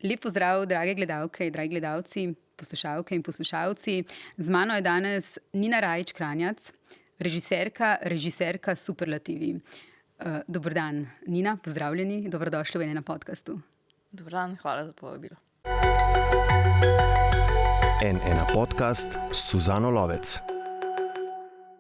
Lep pozdrav, drage gledalke, dragi gledalci, poslušalke in poslušalci. Z mano je danes Nina Rajić Kranjac, režiserka s superlativi. Dober dan, Nina, pozdravljeni, dobrodošli v Ena podcastu. Dober dan, hvala za povabilo. Ena podcast s Suzano Lovec.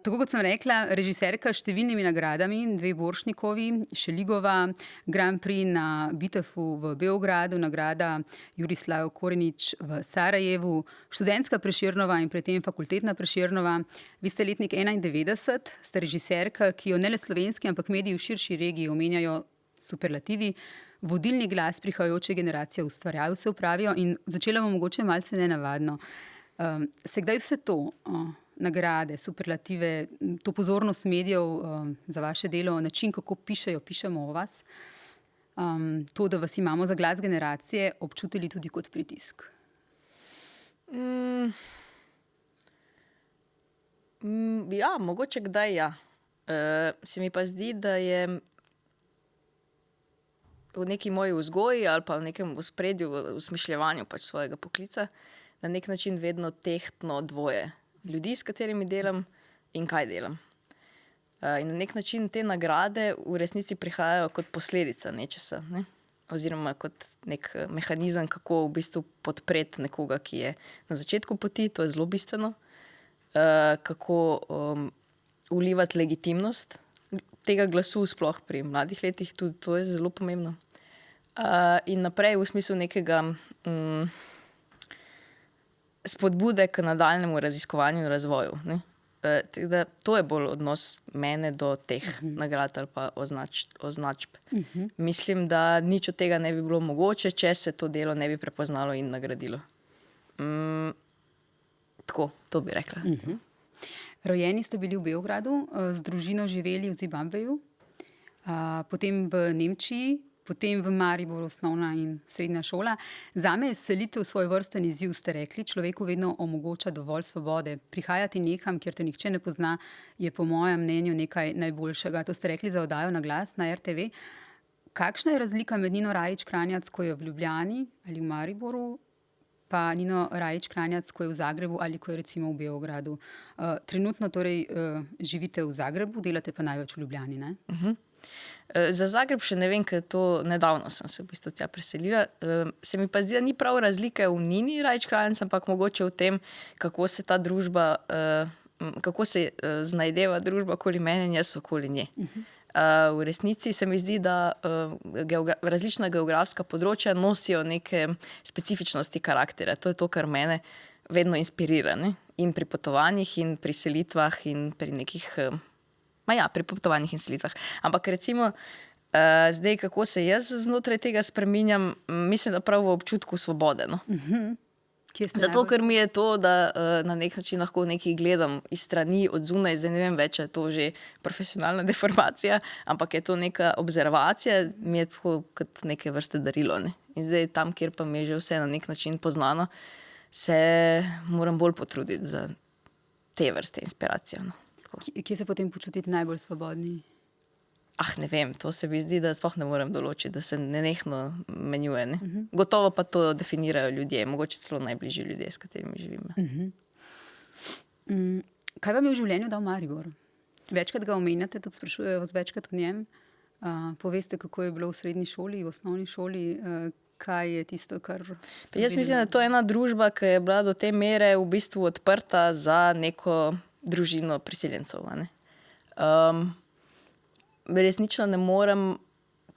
Tako kot sem rekla, režiserka s številnimi nagradami, 2 Borštnikovi, Šeligova, Grand Prix na Bitefu v Beogradu, nagrada Jurislav Korenič v Sarajevu, študentska Prešernova in predtem fakultetna Prešernova. Vi ste letnik 91, ste režiserka, ki jo ne le slovenski, ampak mediji v širši regiji omenjajo superlativi, vodilni glas prihajajoče generacije ustvarjalcev, pravijo, in začela bom mogoče malce nenavadno. Ste kdaj vse to, nagrade, superlative, to pozornost medijev za vaše delo, način, kako pišemo o vas, to, da vas imamo za glas generacije, občutili tudi kot pritisk? Ja, mogoče kdaj ja. Se mi pa zdi, da je v neki moji vzgoji ali pa v nekem ospredju, v smišljevanju pač svojega poklica, na nek način vedno tehtno dvoje. Ljudi, s katerimi delam in kaj delam. In na nek način te nagrade v resnici prihajajo kot posledica nečesa, ne? Oziroma kot nek mehanizem, kako v bistvu podpreti nekoga, ki je na začetku poti, to je zelo bistveno. Kako vlivati legitimnost tega glasu, sploh pri mladih letih, tudi to je zelo pomembno. In naprej v smislu nekega spodbude k nadaljnjemu raziskovanju in razvoju. Ne? To je bolj odnos mene do teh nagrad ali pa označb. Mislim, da nič od tega ne bi bilo mogoče, če se to delo ne bi prepoznalo in nagradilo. Tako, to bi rekla. Rojeni ste bili v Beogradu, z družino živeli v Zimbabveju, potem v Nemčiji, potem v Mariboru osnovna in srednja šola. Zame je selitev svoj vrsten izziv, ste rekli, človeku vedno omogoča dovolj svobode. Prihajati nekam, kjer te nihče ne pozna, je po mojem mnenju nekaj najboljšega. To ste rekli za oddajo na glas na RTV. Kakšna je razlika med Nino Rajić Kranjac, ko je v Ljubljani ali v Mariboru, pa Nino Rajić Kranjac, ko je v Zagrebu ali ko je recimo v Beogradu? Trenutno torej živite v Zagrebu, delate pa največ v Ljubljani, ne? Za Zagreb še ne vem, ker to nedavno sem se v bistvu tja preselila. Se mi pa zdi, da ni prav razlike v Nini Rajić Kranjac, ampak mogoče v tem, kako se ta družba, kako se znajdeva družba okoli mene in jaz okoli nje. V resnici se mi zdi, da različna geografska področja nosijo neke specifičnosti karakterja. To je to, kar mene vedno inspirira, ne? In pri potovanjih in pri selitvah in pri nekih... pri potovanjih in selitvah. Ampak recimo, zdaj, kako se jaz znotraj tega spreminjam, mislim, da prav v občutku svobode, no. Zato, ker mi je to, da na nek način lahko nekaj gledam iz strani, od zunaj, zdaj ne vem več, je to že profesionalna deformacija, ampak je to neka observacija, mi je tako kot neke vrste darilo, ne. In zdaj tam, kjer pa mi je že vse na nek način poznano, se moram bolj potruditi za te vrste inspiracije, no. Kje se potem počutiti najbolj svobodni? Ne vem, to se mi zdi, da sploh ne morem določiti, da se nenehno menjuje, ne. Gotovo pa to definirajo ljudje, mogoče celo najbližji ljudje, s katerimi živim. Kaj vam je v življenju dal Maribor? Večkrat ga omenjate, tudi sprašujejo vas večkrat o njem. Poveste, kako je bilo v srednji šoli, v osnovni šoli, kaj je tisto, kar... Jaz mislim, da to je ena družba, ki je bila do te mere v bistvu odprta za neko družino priseljencev, ne. Resnično ne morem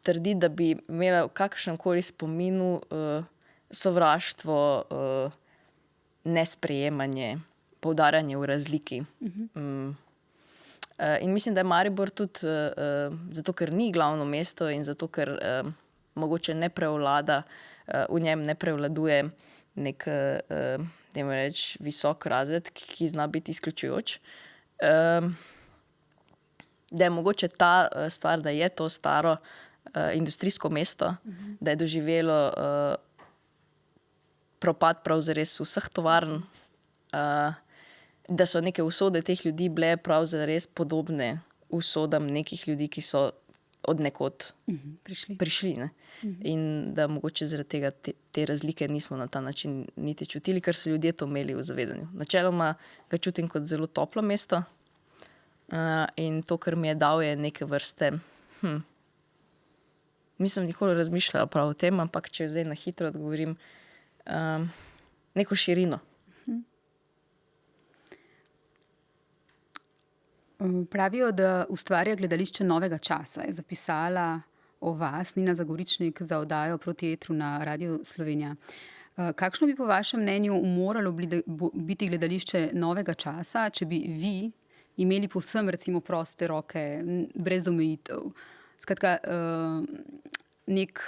trditi, da bi imela v kakršnemkoli spominu sovraštvo, nesprejemanje, poudarjanje v razliki. In mislim, da je Maribor tudi zato, ker ni glavno mesto in zato, ker mogoče ne prevlada, v njem ne prevladuje nek, dajmo reči, visok razred, ki zna biti izključujoč. Da je mogoče ta stvar, da je to staro industrijsko mesto, da je doživelo propad prav zares vseh tovarn, da so neke usode teh ljudi bile prav zares podobne usodam nekih ljudi, ki so od nekod prišli. Ne? In da mogoče zaradi tega te razlike nismo na ta način niti čutili, ker so ljudje to imeli v zavedanju. Načeloma ga čutim kot zelo toplo mesto in to, kar mi je dal, je neke vrste... Nisem nikoli razmišljala prav o tem, ampak če zdaj na hitro odgovorim, neko širino. Pravijo, da ustvarja gledališče novega časa. Je zapisala o vas Nina Zagoričnik za oddajo Proti etru na Radiu Slovenija. Kakšno bi po vašem mnenju moralo biti gledališče novega časa, če bi vi imeli povsem recimo proste roke, brez omejitev? Skratka, nek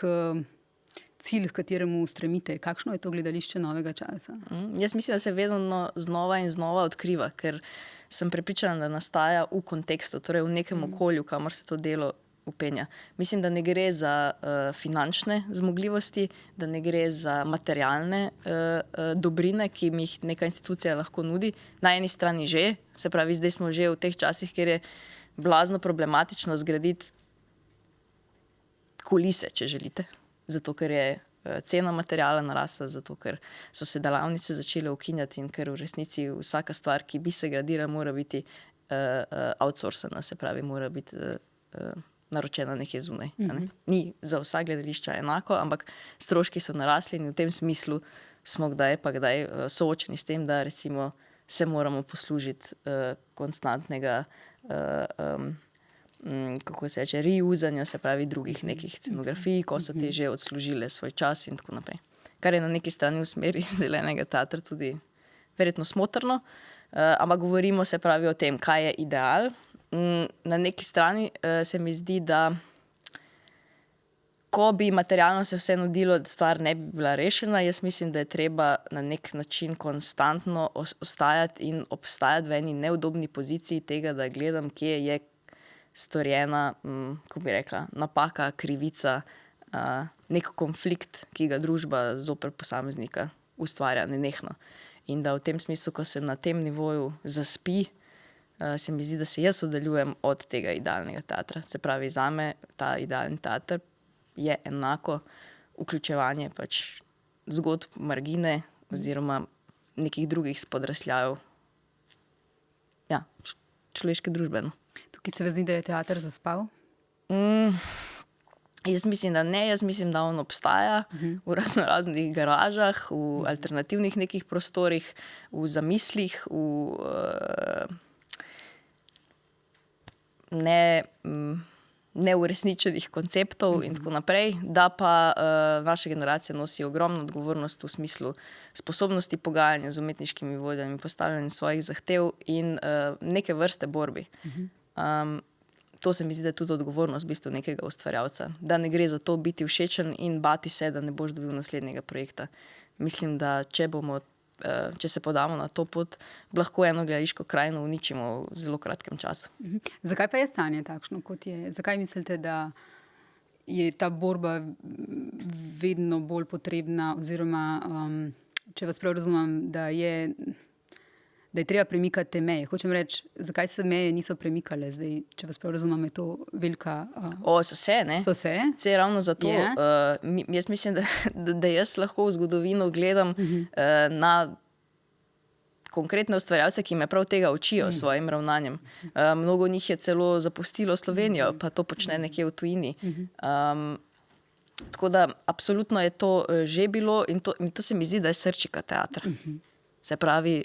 cilj, k kateremu stremite. Kakšno je to gledališče novega časa? Jaz mislim, da se vedno znova in znova odkriva, ker sem prepričana, da nastaja v kontekstu, torej v nekem okolju, kamor se to delo upenja. Mislim, da ne gre za finančne zmogljivosti, da ne gre za materialne dobrine, ki mi jih neka institucija lahko nudi. Na eni strani že, se pravi, zdaj smo že v teh časih, kjer je blazno problematično zgraditi kulise, če želite. Zato, ker je cena materiala narasla, zato, ker so se delavnice začele ukinjati in ker v resnici vsaka stvar, ki bi se gradila, mora biti outsourcena, se pravi, mora biti naročena nekje zunaj. Ne? Ni za vsa gledališča enako, ampak stroški so narasli in v tem smislu smo kdaj soočeni s tem, da recimo se moramo poslužiti konstantnega kako se reče, reusanja, se pravi drugih nekih scenografij, ko so te že odslužile svoj čas in tako naprej. Kar je na neki strani v smeri zelenega teatra tudi verjetno smotrno, ampak govorimo, se pravi, o tem, kaj je ideal. Na neki strani se mi zdi, da ko bi materialno se vse nudilo, stvar ne bi bila rešena, jaz mislim, da je treba na nek način konstantno ostajati in obstajati v eni neudobni poziciji tega, da gledam, kje je storjena, kako bi rekla, napaka, krivica, nek konflikt, ki ga družba zoper posameznika ustvarja nenehno. In da v tem smislu, ko se na tem nivoju zaspi, se mi zdi, da se jaz oddaljujem od tega idealnega teatra. Se pravi, zame ta idealni teater je enako vključevanje pač zgodb margine oziroma nekih drugih spodrsljajev človeške družbe. No. Tukaj se zdi, da je teater zaspal? Jaz mislim, da ne. Jaz mislim, da on obstaja v raznoraznih garažah, v alternativnih nekih prostorih, v zamislih, v neuresničenih konceptov in tako naprej, da pa naša generacija nosi ogromno odgovornost v smislu sposobnosti pogajanja z umetniškimi vodjami, postavljanja svojih zahtev in neke vrste borbi. To se mi zdi, da je tudi odgovornost v bistvu nekega ustvarjalca. Da ne gre za to biti všečen in bati se, da ne boš dobil naslednjega projekta. Mislim, da če se podamo na to pot, lahko eno gledališko krajino uničimo v zelo kratkem času. Zakaj pa je stanje takšno, kot je? Zakaj mislite, da je ta borba vedno bolj potrebna oziroma, če vas prav razumem, da je treba premikati te meje? Hočem reči, zakaj se meje niso premikale zdaj? Če vas prav razumem, je to velika... So se, ne? So se? Se ravno zato. Jaz mislim, da jaz lahko v zgodovino gledam na konkretne ustvarjalce, ki me prav tega učijo s svojim ravnanjem. Mnogo njih je celo zapustilo Slovenijo, pa to počne nekje v tujini. Tako da absolutno je to že bilo in to se mi zdi, da je srčika teatra. Se pravi,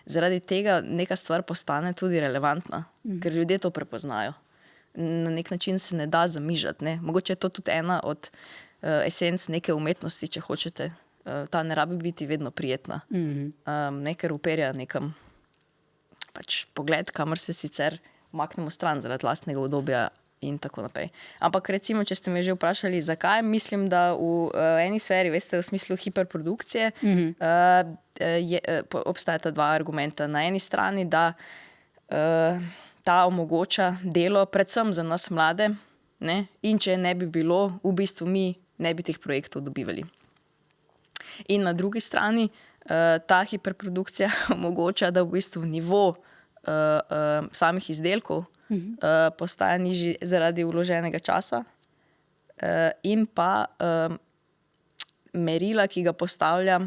zaradi tega neka stvar postane tudi relevantna, ker ljudje to prepoznajo. Na nek način se ne da zamižati. Ne? Mogoče je to tudi ena od esenc neke umetnosti, če hočete. Ta ne rabi biti vedno prijetna. Ker uperja nekam pač pogled, kamor se sicer umaknemo stran zaradi lastnega udobja in tako naprej. Ampak recimo, če ste me že vprašali, zakaj, mislim, da v eni sferi, veste, v smislu hiperprodukcije, obstajata dva argumenta. Na eni strani, da ta omogoča delo predvsem za nas mlade, ne? In če ne bi bilo, v bistvu mi ne bi teh projektov dobivali. In na drugi strani ta hiperprodukcija omogoča, da v bistvu nivo samih izdelkov postaja nižji zaradi vloženega časa in pa merila, ki ga postavlja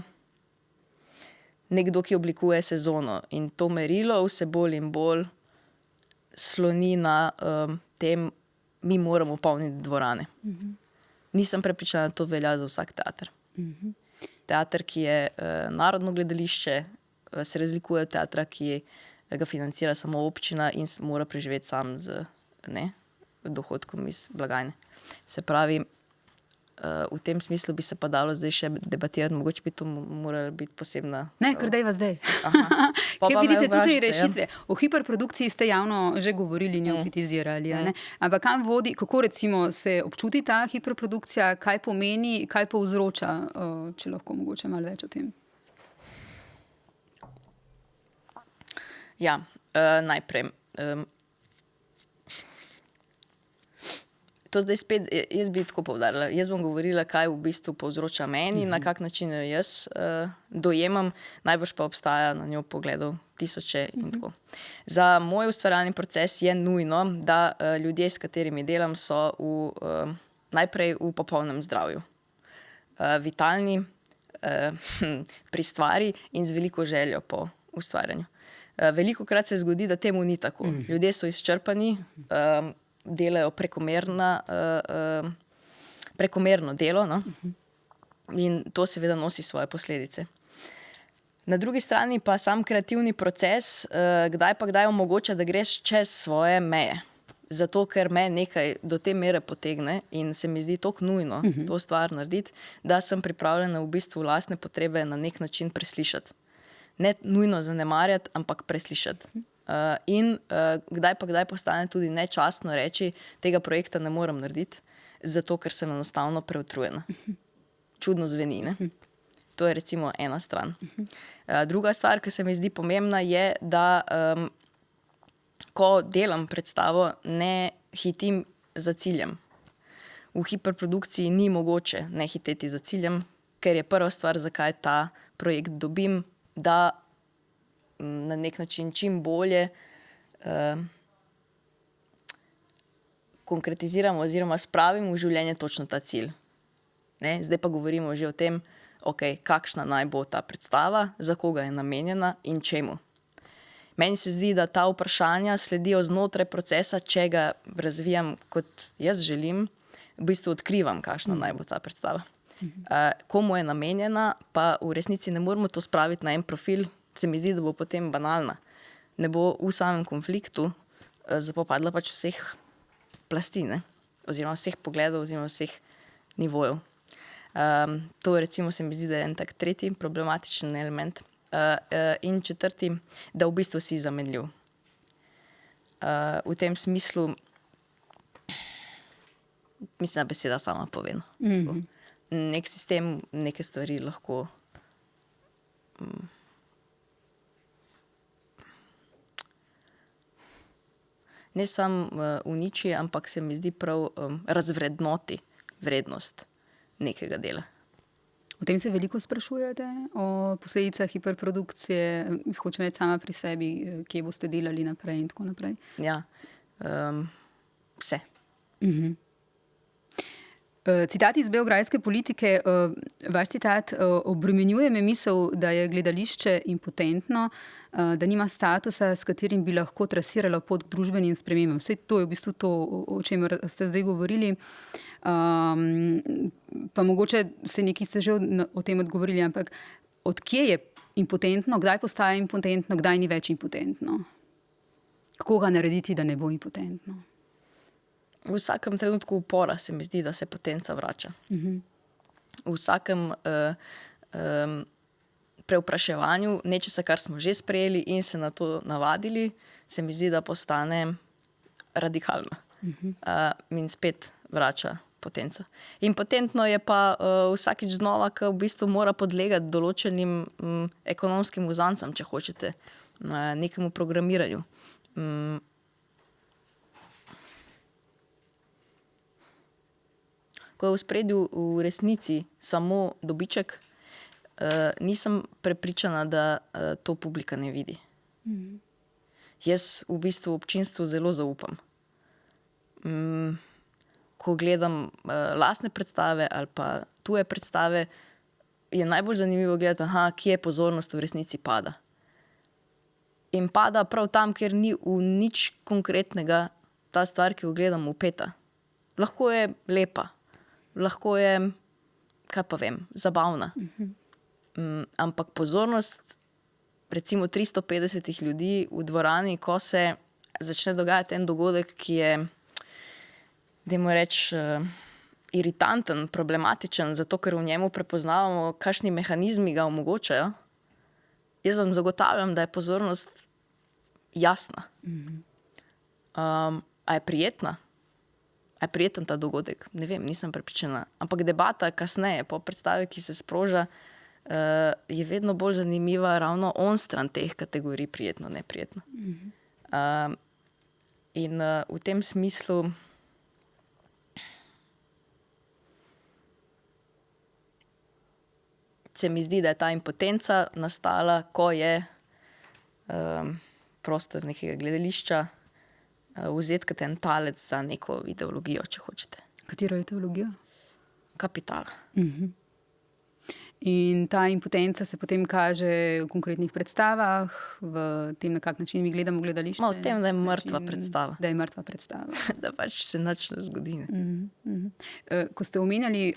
nekdo, ki oblikuje sezono. In to merilo vse bolj in bolj sloni na tem, mi moramo polniti dvorane. Nisem prepričana, da to velja za vsak teater. Teater, ki je narodno gledališče, se razlikuje od teatra, ki ga financira samo občina in mora preživeti sam z dohodkom iz blagajne. Se pravi, v tem smislu bi se pa dalo zdaj še debatirati, mogoče bi to morala biti posebna... Ne, kar dajva zdaj. Pa Kaj me vidite tukaj vprašajte, rešitve? O hiperprodukciji ste javno že govorili in jo kritizirali. Ne? Ampak kam vodi, kako recimo se občuti ta hiperprodukcija, kaj pomeni, kaj povzroča, če lahko mogoče malo več o tem? Ja, najprej. To zdaj spet, jaz bi tako poudarila. Jaz bom govorila, kaj v bistvu povzroča meni, na kak način jo jaz dojemam, najbrž pa obstaja na njo pogledov tisoče in tako. Za moj ustvarjalni proces je nujno, da ljudje, s katerimi delam, so najprej v popolnem zdravju. Vitalni, pri stvari in z veliko željo po ustvarjanju. Velikokrat se zgodi, da temu ni tako. Ljudje so izčrpani, delajo prekomerno delo, no? In to seveda nosi svoje posledice. Na drugi strani pa sam kreativni proces kdaj omogoča, da greš čez svoje meje. Zato, ker me nekaj do te mere potegne in se mi zdi toliko nujno to stvar narediti, da sem pripravljena v bistvu lastne potrebe na nek način preslišati. Ne nujno zanemarjati, ampak preslišati. In kdaj postane tudi nečastno reči, tega projekta ne morem narediti, zato ker sem enostavno preutrujena. Čudno zveni, ne? To je recimo ena stran. Druga stvar, ki se mi zdi pomembna, je, da ko delam predstavo, ne hitim za ciljem. V hiperprodukciji ni mogoče ne hiteti za ciljem, ker je prva stvar, zakaj ta projekt dobim, da na nek način čim bolje konkretiziramo oziroma spravimo v življenje točno ta cilj. Ne? Zdaj pa govorimo že o tem, kakšna naj bo ta predstava, za koga je namenjena in čemu. Meni se zdi, da ta vprašanja sledijo znotraj procesa, če ga razvijam kot jaz želim, v bistvu odkrivam, kakšna naj bo ta predstava. Komu je namenjena, pa v resnici ne moramo to spraviti na en profil, se mi zdi, da bo potem banalna. Ne bo v samem konfliktu zapopadla pač vseh plasti, ne? Oziroma vseh pogledov, oziroma vseh nivojev. To recimo se mi zdi, da je en tak tretji problematičen element. In četrti, da v bistvu si zamenljiv. V tem smislu mislim, da beseda sama pove. Nek sistem, neke stvari lahko ne samo uniči, ampak se mi zdi prav razvrednoti vrednost nekega dela. O tem se veliko sprašujete, o posledicah hiperprodukcije, hočem reči sama pri sebi, kje boste delali naprej in tako naprej? Ja, vse. Citat iz beograjske politike, vaš citat: obremenjuje me misel, da je gledališče impotentno, da nima statusa, s katerim bi lahko trasiralo pot k družbenim spremembam. Vse to je v bistvu to, o čemer ste zdaj govorili. Pa mogoče nekaj ste že o tem odgovorili, ampak odkje je impotentno, kdaj postaja impotentno, kdaj ni več impotentno? Kako ga narediti, da ne bo impotentno? V vsakem trenutku upora se mi zdi, da se potenca vrača. V vsakem preupraševanju nečesa, kar smo že sprejeli in se na to navadili, se mi zdi, da postane radikalna. In spet vrača potenco. Impotentno je pa vsakič znova, ko v bistvu mora podlegati določenim ekonomskim uzancam, če hočete, nekemu programiranju. Ko je v spredju v resnici samo dobiček, nisem prepričana, da to publika ne vidi. jaz v bistvu občinstvu zelo zaupam. Ko gledam lastne predstave ali pa tuje predstave, je najbolj zanimivo gledati, kje pozornost v resnici pada. In pada prav tam, kjer ni v nič konkretnega ta stvar, ki jo gledam, vpeta. Lahko je lepa, lahko je, kaj pa vem, zabavna. Ampak pozornost recimo 350 ljudi v dvorani, ko se začne dogajati en dogodek, ki je, dajmo reči, iritanten, problematičen, zato ker v njemu prepoznavamo, kakšni mehanizmi ga omogočajo. Jaz vam zagotavljam, da je pozornost jasna. A je prijetna? A je prijeten ta dogodek? Ne vem, nisem prepričana. Ampak debata kasneje, po predstavi, ki se sproža, je vedno bolj zanimiva ravno onstran teh kategorij prijetno, neprijetno. In v tem smislu se mi zdi, da je ta impotenca nastala, ko je prosto z nekega gledališča vzeti kot en talec za neko ideologijo, če hočete. Katero ideologijo? Kapitala. In ta impotenca se potem kaže v konkretnih predstavah, v tem, na kak način mi gledamo gledališče? V tem, da je mrtva predstava. Da je mrtva predstava. Da pač se nič ne zgodi. Ko ste omenjali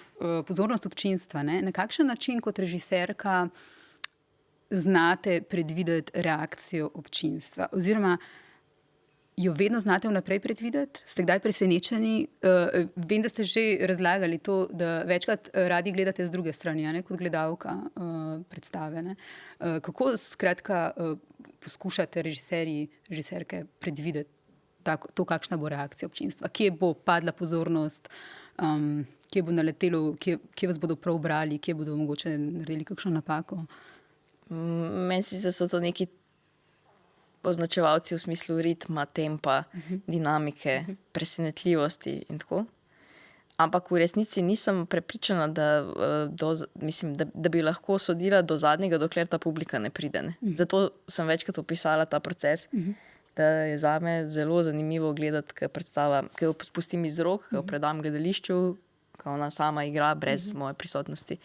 pozornost občinstva, na kakšen način kot režiserka znate predvideti reakcijo občinstva? Oziroma, jo vedno znate vnaprej predvideti? Ste kdaj presenečeni? Vem, da ste že razlagali to, da večkrat radi gledate z druge strani, kot gledalka predstave. Kako skratka poskušate režiserke predvideti to, kakšna bo reakcija občinstva? Kje bo padla pozornost? Kje bo naletelo? Kje vas bodo prav brali? Kje bodo mogoče naredili kakšno napako? Meni se zdi, da so to neki označevalci v smislu ritma, tempa, dinamike, presenetljivosti in tako. Ampak v resnici nisem prepričana, da bi lahko sodila do zadnjega, dokler ta publika ne pride. Zato sem večkrat opisala ta proces, da je zame zelo zanimivo gledati, ko predstava, ko jo spustim iz rok, ko jo predam gledališču, ko ona sama igra brez moje prisotnosti.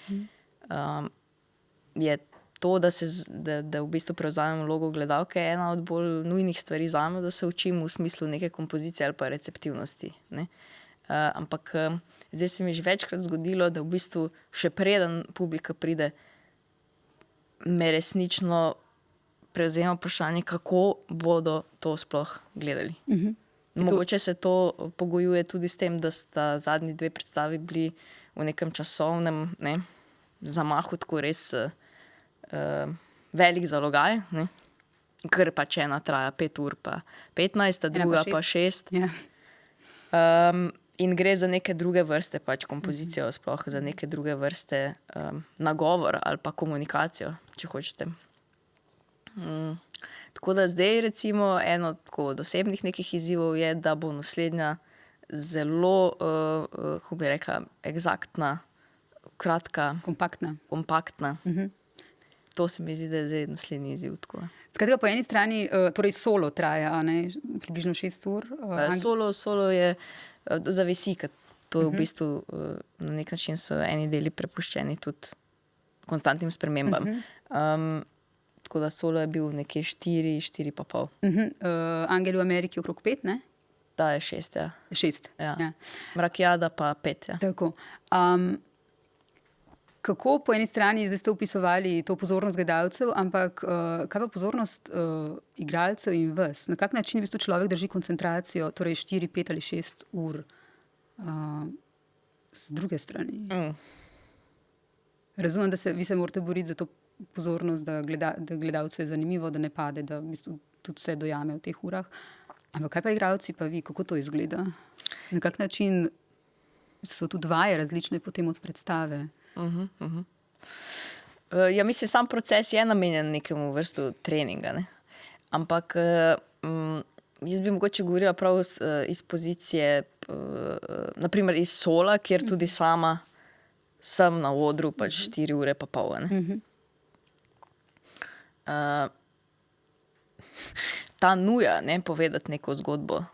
Je to, da v bistvu prevzamem vlogo gledalke, je ena od bolj nujnih stvari zame, da se učim v smislu neke kompozicije ali pa receptivnosti. Ampak zdaj se mi že večkrat zgodilo, da v bistvu še preden publika pride, me resnično prevzema vprašanje, kako bodo to sploh gledali. Mogoče se to pogojuje tudi s tem, da sta zadnji dve predstavi bili v nekem časovnem zamahu, tako res velik zalogaj, ker pač ena traja 5 ur pa 15, druga pa 6. In gre za neke druge vrste pač kompozicijo, sploh za neke druge vrste nagovor ali pa komunikacijo, če hočete. Tako da zdaj recimo eno od osebnih nekih izzivov je, da bo naslednja zelo, kako bi rekla, eksaktna, kratka, kompaktna. To se mi zdi, da je zdaj naslednji izziv. Skratka, po eni strani, torej solo traja, približno 6 ur. Solo je, zavisi, ker to je v bistvu, na nek način so eni deli prepuščeni tudi konstantnim spremembam. Tako da solo je bil nekje 4 pa pol. Angel v Ameriki okrog 5, ne? Da je 6, ja. 6, ja. Mrakjada pa 5, ja. Tako. Kako po eni strani zdaj ste opisovali to pozornost gledalcev, ampak kaj pa pozornost igralcev in vas? Na kak način v bistvu človek drži koncentracijo, torej 4, 5 ali 6 ur z druge strani? Razumem, da vi se morate boriti za to pozornost, da gledalcu je zanimivo, da ne pade, da v bistvu tudi vse dojame v teh urah. Ampak kaj pa igralci pa vi? Kako to izgleda? Na kak način so tudi vaje različne potem od predstave? Ja, mislim, sam proces je namenjen nekemu vrstu treninga, ne? Ampak jaz bi mogoče govorila prav iz pozicije, naprimer iz sola, kjer tudi sama sem na odru pač 4 ure pa pol. ta nuja, ne, povedati neko zgodbo,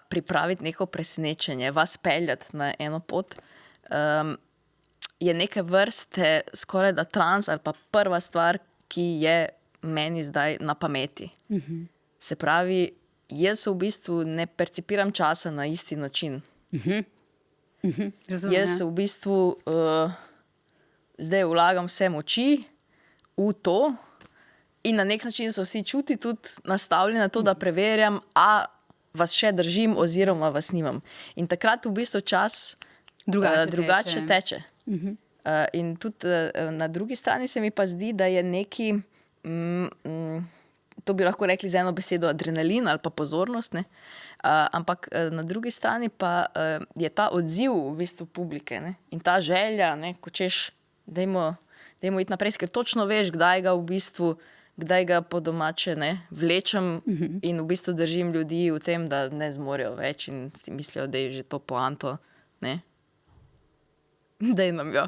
pripraviti neko presenečenje, vas peljati na eno pot, je neke vrste skoraj da trans ali pa prva stvar, ki je meni zdaj na pameti. Se pravi, jaz v bistvu ne percipiram časa na isti način. Razumem, Jaz v bistvu zdaj vlagam vse moči v to in na nek način so vsi čuti tudi nastavljeni na to, da preverjam, a vas še držim oziroma vas nimam. In takrat v bistvu čas drugače teče. In tudi na drugi strani se mi pa zdi, da je neki, to bi lahko rekli z eno besedo adrenalin ali pa pozornost, ne? Ampak na drugi strani pa je ta odziv v bistvu publike, ne? In ta želja, ne, ko češ, dajmo iti naprej, ker točno veš, kdaj ga po domače, ne, vlečem in v bistvu držim ljudi v tem, da ne zmorejo več in si mislijo, da je že to poanto, ne. Daj nam jo.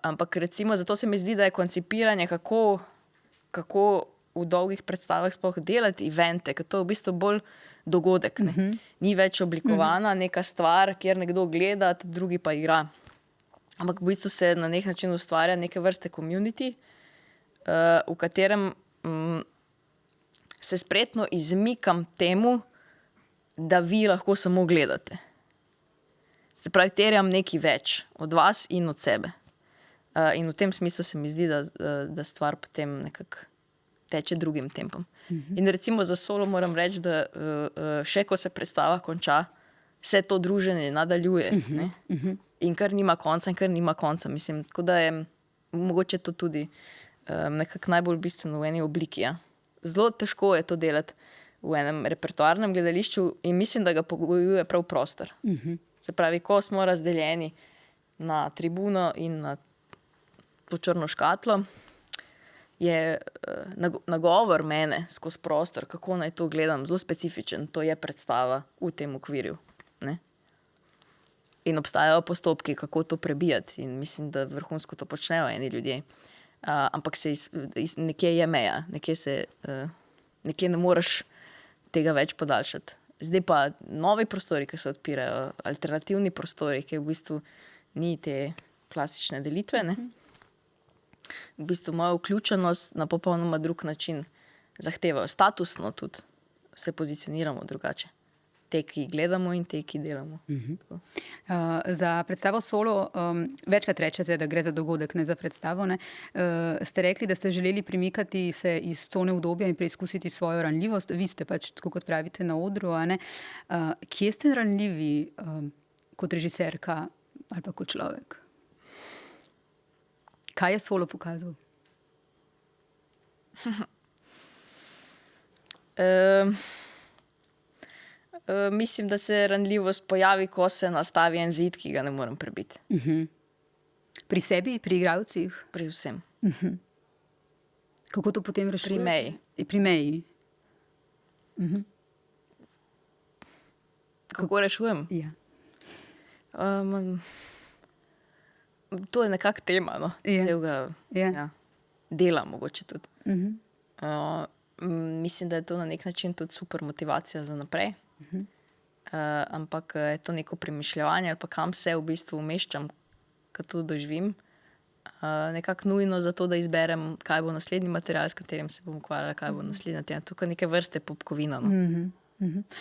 Ampak recimo zato se mi zdi, da je koncipiranje, kako v dolgih predstavah sploh delati evente, ker to je v bistvu bolj dogodek, ne. Ni več oblikovana neka stvar, kjer nekdo gleda, drugi pa igra. Ampak v bistvu se na nek način ustvarja neke vrste community, v katerem se spretno izmikam temu, da vi lahko samo gledate. Se pravi, terjam nekaj več od vas in od sebe. In v tem smislu se mi zdi, da stvar potem nekako teče drugim tempom. In recimo za solo moram reči, da še ko se predstava konča, se to druženje nadaljuje. Ne? In kar nima konca, mislim, tako da je mogoče to tudi nekako najbolj bistveno v eni obliki. Ja. Zelo težko je to delati v enem repertoarnem gledališču in mislim, da ga pogojuje prav prostor. Se pravi, ko smo razdeljeni na tribuno in na to črno škatlo, je nagovor mene skozi prostor, kako naj to gledam, zelo specifičen. To je predstava v tem okvirju. Ne? In obstajajo postopki, kako to prebijati. In mislim, da vrhunsko to počnejo eni ljudje. Ampak nekje je meja, nekje ne moreš tega več podaljšati. Zdaj pa novi prostori, ki se odpirajo, alternativni prostori, ki v bistvu ni te klasične delitve, ne? V bistvu moja vključenost na popolnoma drug način zahtevajo. Statusno tudi se pozicioniramo drugače. Te, ki gledamo in te, ki delamo. Za predstavo solo večkrat rečete, da gre za dogodek, ne za predstavo. Ne? Ste rekli, da ste želeli premikati se iz cone udobja in preizkusiti svojo ranljivost. Vi ste pač, tako kot pravite, na odru. A ne? Kje ste ranljivi kot režiserka ali pa kot človek? Kaj je solo pokazal? Mislim, da se ranljivost pojavi, ko se nastavi en zid, ki ga ne morem prebiti. Pri sebi, pri igralcih? Pri vsem. Kako to potem rešujete? Pri meji. Pri meji. Kako rešujem? Ja. To je nekak tema, no. Ja. Dela mogoče tudi. Mislim, da je to na nek način tudi super motivacija za naprej. Ampak je to neko premišljevanje ali pa kam se v bistvu umeščam, ko to doživim. Nekako nujno za to, da izberem, kaj bo naslednji material, s katerim se bom ukvarjala, kaj bo naslednja tema. Tukaj neke vrste popkovina, no.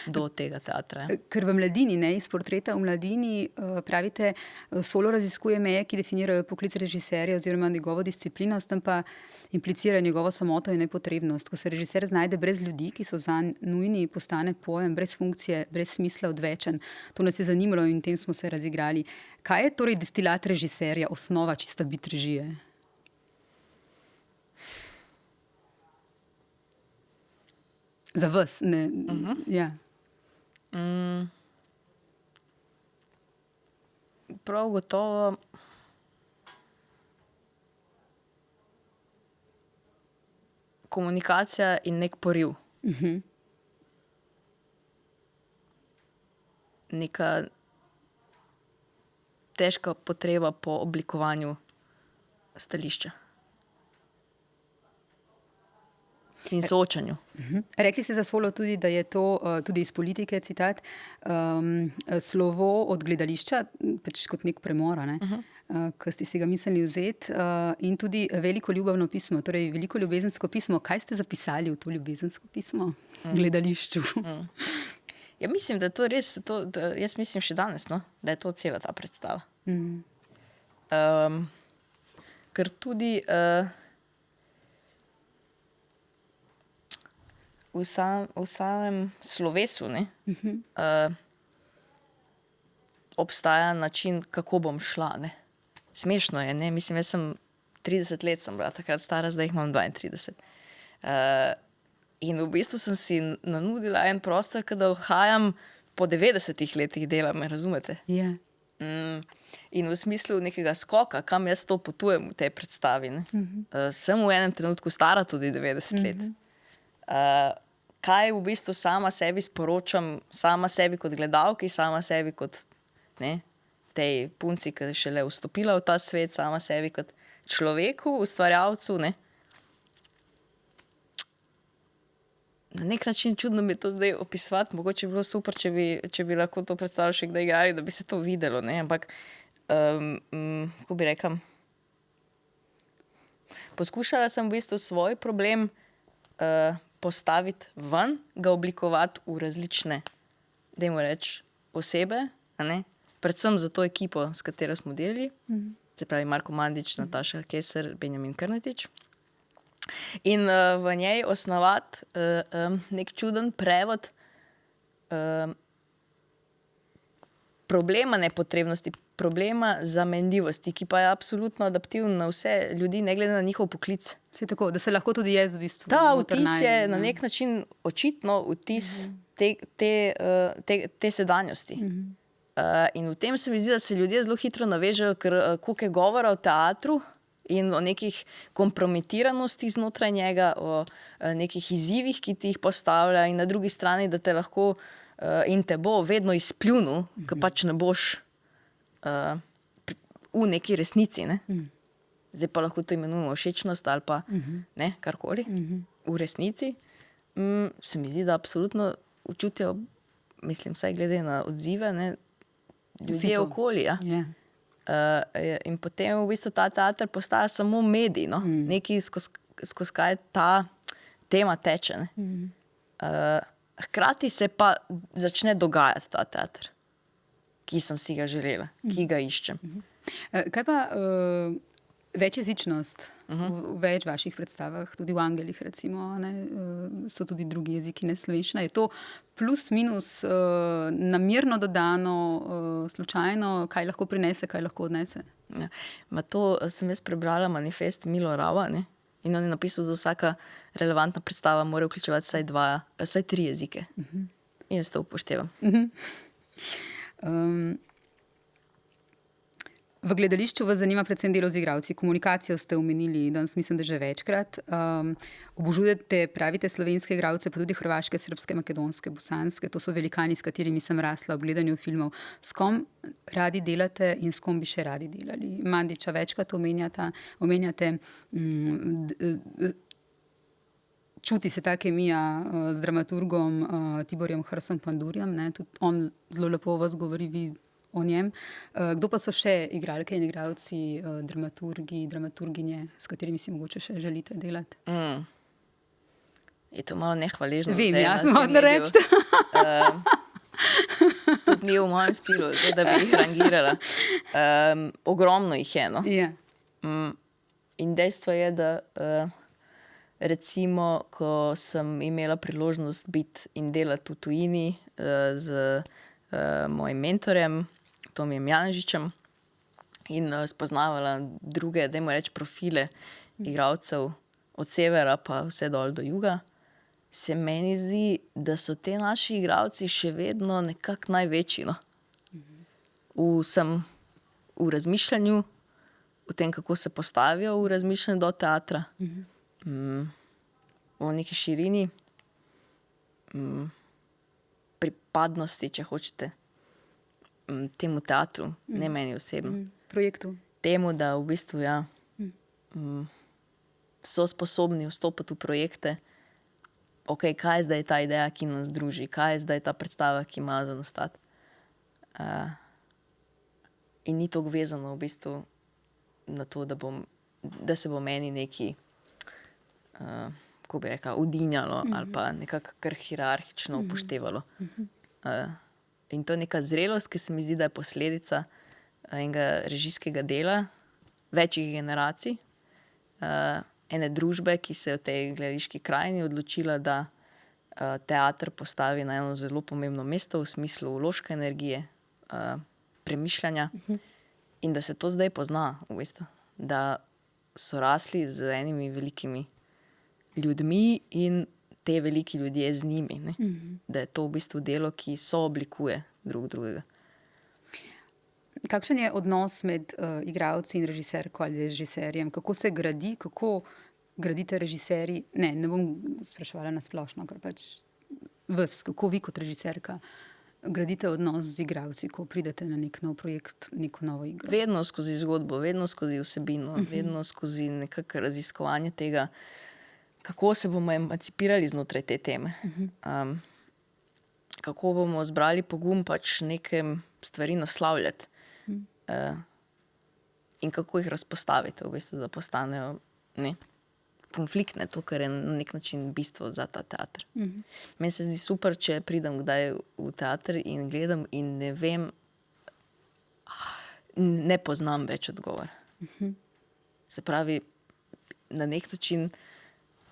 Do tega teatra. Ker v Mladini, ne, iz portreta v Mladini, pravite, solo raziskuje meje, ki definirajo poklic režiserja oziroma njegovo disciplinost, tam pa implicira njegovo samoto in nepotrebnost. Ko se režiser znajde brez ljudi, ki so zanj nujni, postane pojem brez funkcije, brez smisla, odvečen. To nas je zanimalo in tem smo se razigrali. Kaj je torej destilat režiserja, osnova, čista bit režije? Za vas, ne? Ja. Prav gotovo komunikacija in nek poriv. Neka težka potreba po oblikovanju stališča. In soočanju. Rekli ste za Solo tudi, da je to tudi iz politike, citat, slovo od gledališča, pač kot nek premor, ne? Ko ste si ga mislili vzeti, in tudi veliko ljubavno pismo, torej veliko ljubezensko pismo. Kaj ste zapisali v to ljubezensko pismo gledališču? Ja, mislim, da je to res, jaz mislim še danes, no, da je to cela ta predstava. Ker tudi v samem slovesu, ne, obstaja način, kako bom šla, ne. Smešno je, ne, mislim, jaz sem 30 let sem bila takrat stara, zdaj jih imam 32. In v bistvu sem si nanudila en prostor, da odhajam po 90 letih dela, me razumete? Ja. In v smislu nekega skoka, kam jaz to potujem v tej predstavi, ne. Sem v enem trenutku stara tudi 90 let. Kaj v bistvu sama sebi sporočam, sama sebi kot gledalki, sama sebi kot, ne, tej punci, ki je šele vstopila v ta svet, sama sebi kot človeku, ustvarjalcu, ne. Na nek način čudno mi je to zdaj opisovati, mogoče bi bilo super, če bi lahko to predstavili še kdaj igrali, da bi se to videlo, ne, ampak kako bi rekla, poskušala sem v bistvu svoj problem postaviti ven, ga oblikovati v različne, dajmo reči, osebe, a ne, predvsem za to ekipo, s katero smo delali, se pravi Marko Mandić, Nataša Keser, Benjamin Krnetič. In v njej osnovati nek čuden prevod problema nepotrebnosti, problema zamenljivosti, ki pa je absolutno adaptiven na vse ljudi, ne glede na njihov poklic. Vse tako, da se lahko tudi jaz v bistvu... Ta vtis je na nek način očitno vtis te sedanjosti. In v tem se mi zdi, da se ljudje zelo hitro navežejo, ker koliko je govora o teatru, in o nekih kompromitiranosti znotraj njega, o nekih izzivih, ki ti jih postavlja, in na drugi strani, da te lahko in te bo vedno izpljunil, ker pač ne boš v neki resnici, ne. Zdaj pa lahko to imenujemo všečnost ali pa ne, karkoli, v resnici. Se mi zdi, da absolutno občutijo, mislim, vsaj glede na odzive, ne, ljudje okoli, ja. In potem v bistvu ta teater postaja samo medij, no? Nekaj skozi kaj ta tema teče, ne? Hkrati se pa začne dogajati ta teater, ki sem si ga želela, ki ga iščem. Kaj pa večjezičnost v več vaših predstavah, tudi v Angelih recimo, ne, so tudi drugi jeziki, ne slovenščina. Je to plus minus namerno dodano, slučajno, kaj lahko prinese, kaj lahko odnese? Ja. To sem jaz prebrala manifest Milo Rava, ne? In on je napisal, da vsaka relevantna predstava mora vključevati vsaj 3 jezike. In jaz to upoštevam. V gledališču vas zanima predvsem delo z igralci. Komunikacijo ste omenili danes, mislim, da že večkrat. Obožujete, pravite, slovenske igralce, pa tudi hrvaške, srbske, makedonske, bosanske. To so velikani, s katerimi sem rasla ob gledanju filmov. S kom radi delate in s kom bi še radi delali? Mandića večkrat omenjate. Čuti se ta kemija z dramaturgom Tiborjem Hrsom Pandurjem, ne? Tudi on zelo lepo o vas govori, vi o njem. Kdo pa so še igralke in igralci, dramaturgi, dramaturginje, s katerimi si mogoče še želite delati? Je to malo nehvaležno. Vem, ja, sem hodila reči. Tudi ni v mojem stilu, da bi jih rangirala. Ogromno jih je, no. Ja. In dejstvo je, da recimo, ko sem imela priložnost biti in delati v tujini z mojim mentorjem, Tomijem Janežičem, in spoznavala druge, dajmo reči, profile igralcev od severa pa vse dol do juga, se meni zdi, da so te naši igralci še vedno nekako največji, no. V razmišljanju, v tem, kako se postavijo v razmišljanju do teatra, v neki širini, pripadnosti, če hočete, temu teatru, ne meni osebno. Projektu. Temu, da v bistvu, ja, so sposobni vstopiti v projekte, ok, kaj je zdaj ta ideja, ki nas druži, kaj je zdaj ta predstava, ki ima za nastati. In ni to vezano v bistvu na to, da se bo meni neki, kako bi rekla, udinjalo ali pa nekako kar hierarhično upoštevalo. In to je neka zrelost, ki se mi zdi, da je posledica enega režijskega dela, večjih generacij, ene družbe, ki se je v tej gledališki krajini odločila, da teater postavi na eno zelo pomembno mesto v smislu vložka energije, premišljanja in da se to zdaj pozna, v bistvu. Da so rasli z enimi velikimi ljudmi in te veliki ljudje z njimi. Ne? Da je to v bistvu delo, ki sooblikuje drugega. Kakšen je odnos med igralci in režiserko ali režiserjem? Kako se gradi, kako gradite režiserji? Ne bom spraševala na splošno, ker pač vas, kako vi kot režiserka gradite odnos z igralci, ko pridete na nek nov projekt, neko novo igro? Vedno skozi zgodbo, vedno skozi vsebino, vedno skozi nekako raziskovanje tega, kako se bomo emancipirali znotraj te teme. Kako bomo zbrali pogum pač neke stvari naslavljati. In kako jih razpostaviti, v bistvu, da postanejo konfliktne, to, kar je na nek način bistvo za ta teater. Meni se zdi super, če pridem kdaj v teater in gledam in ne vem, ne poznam več odgovor. Se pravi, na nek način,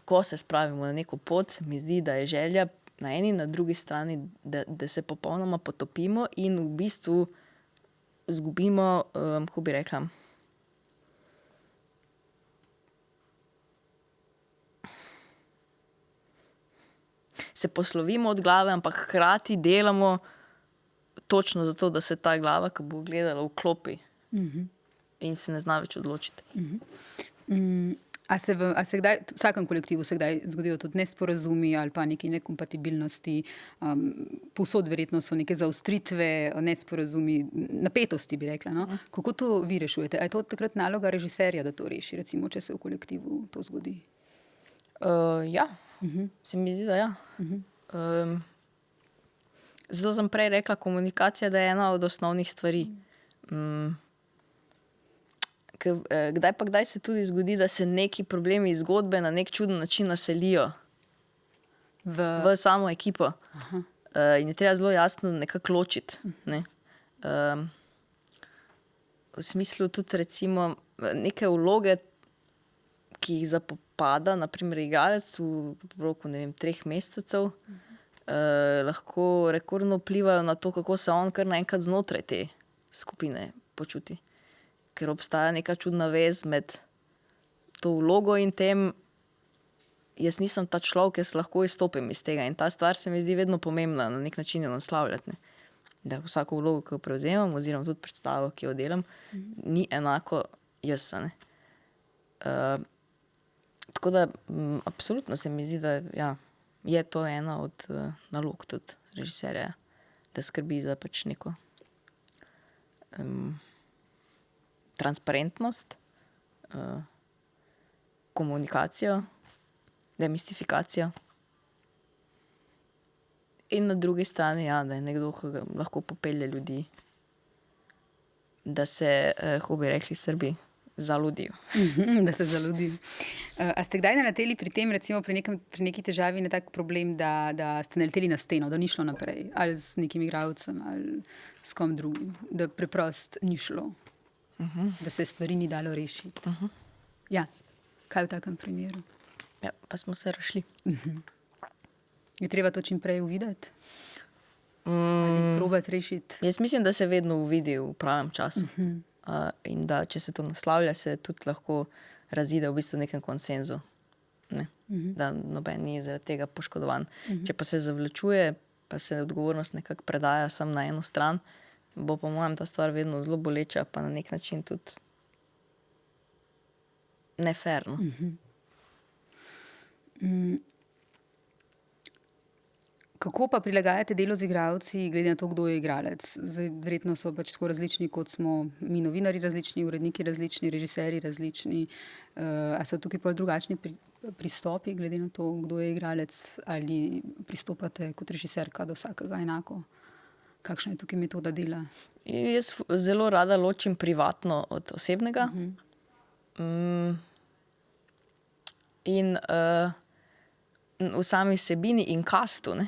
ko se spravimo na neko pot, se mi zdi, da je želja na eni in na drugi strani, da se popolnoma potopimo in v bistvu zgubimo, kako bi rekla, se poslovimo od glave, ampak hkrati delamo točno zato, da se ta glava, ki bo gledala, vklopi in se ne zna več odločiti. A se kdaj, v vsakem kolektivu se kdaj zgodijo tudi nesporazumi ali pa neke nekompatibilnosti, povsod verjetno so neke zaostritve, nesporazumi, napetosti, bi rekla. No? Kako to vi rešujete? A je to takrat naloga režiserja, da to reši, recimo, če se v kolektivu to zgodi? Ja, se mi zdi, da ja. Zato sem prej rekla, komunikacija, da je ena od osnovnih stvari. Kdaj se tudi zgodi, da se neki problemi iz zgodbe na nek čuden način naselijo v samo ekipo. In je treba zelo jasno nekako ločiti. Ne? V smislu tudi recimo neke vloge, ki jih zapopada, na primer igralec v roku, 3 mesecev, lahko rekordno vplivajo na to, kako se on kar naenkrat znotraj te skupine počuti. Ker obstaja neka čudna vez med to vlogo in tem, jaz nisem ta človek, jaz lahko izstopim iz tega. In ta stvar se mi zdi vedno pomembna, na nek način jo naslavljati. Ne? Da vsako vlogo, ki jo prevzemam, oziroma tudi predstavo, ki jo delam, ni enako jaz. Ne? Tako da, absolutno se mi zdi, da ja, je to ena od nalog tudi režiserja, da skrbi za pač neko transparentnost, komunikacijo, demistifikacijo. In na drugi strani, ja, da je nekdo, ki lahko popelje ljudi, da se, kako bi rekli Srbi, zaludijo. Da se zaludijo. A ste kdaj naleteli pri tem, recimo pri neki težavi na tak problem, da ste naleteli na steno, da ni šlo naprej, ali z nekim igralcem, ali s kom drugim, da preprost ni šlo? Da se stvari ni dalo rešiti. Ja, kaj v takem primeru? Ja, pa smo se razšli. Je treba to čim prej uvideti? Ali probati rešiti? Jaz mislim, da se vedno uvidi v pravem času. In da, če se to naslavlja, se tudi lahko razide v bistvu nekem konsenzu. Ne? Da noben ni zaradi tega poškodovan. Če pa se zavlačuje, pa se odgovornost nekako predaja samo na eno stran, bo po mojem ta stvar vedno zelo boleča, pa na nek način tudi neferno. Kako pa prilagajate delo z igralci, glede na to, kdo je igralec? Zdaj, verjetno so pač tako različni, kot smo mi novinarji različni, uredniki različni, režiserji različni. A so tukaj pol drugačni pristopi, glede na to, kdo je igralec, ali pristopate kot režiserka do vsakega enako? Kakšna je tukaj metoda dela? Jaz zelo rada ločim privatno od osebnega. In v sami vsebini in kastu, ne,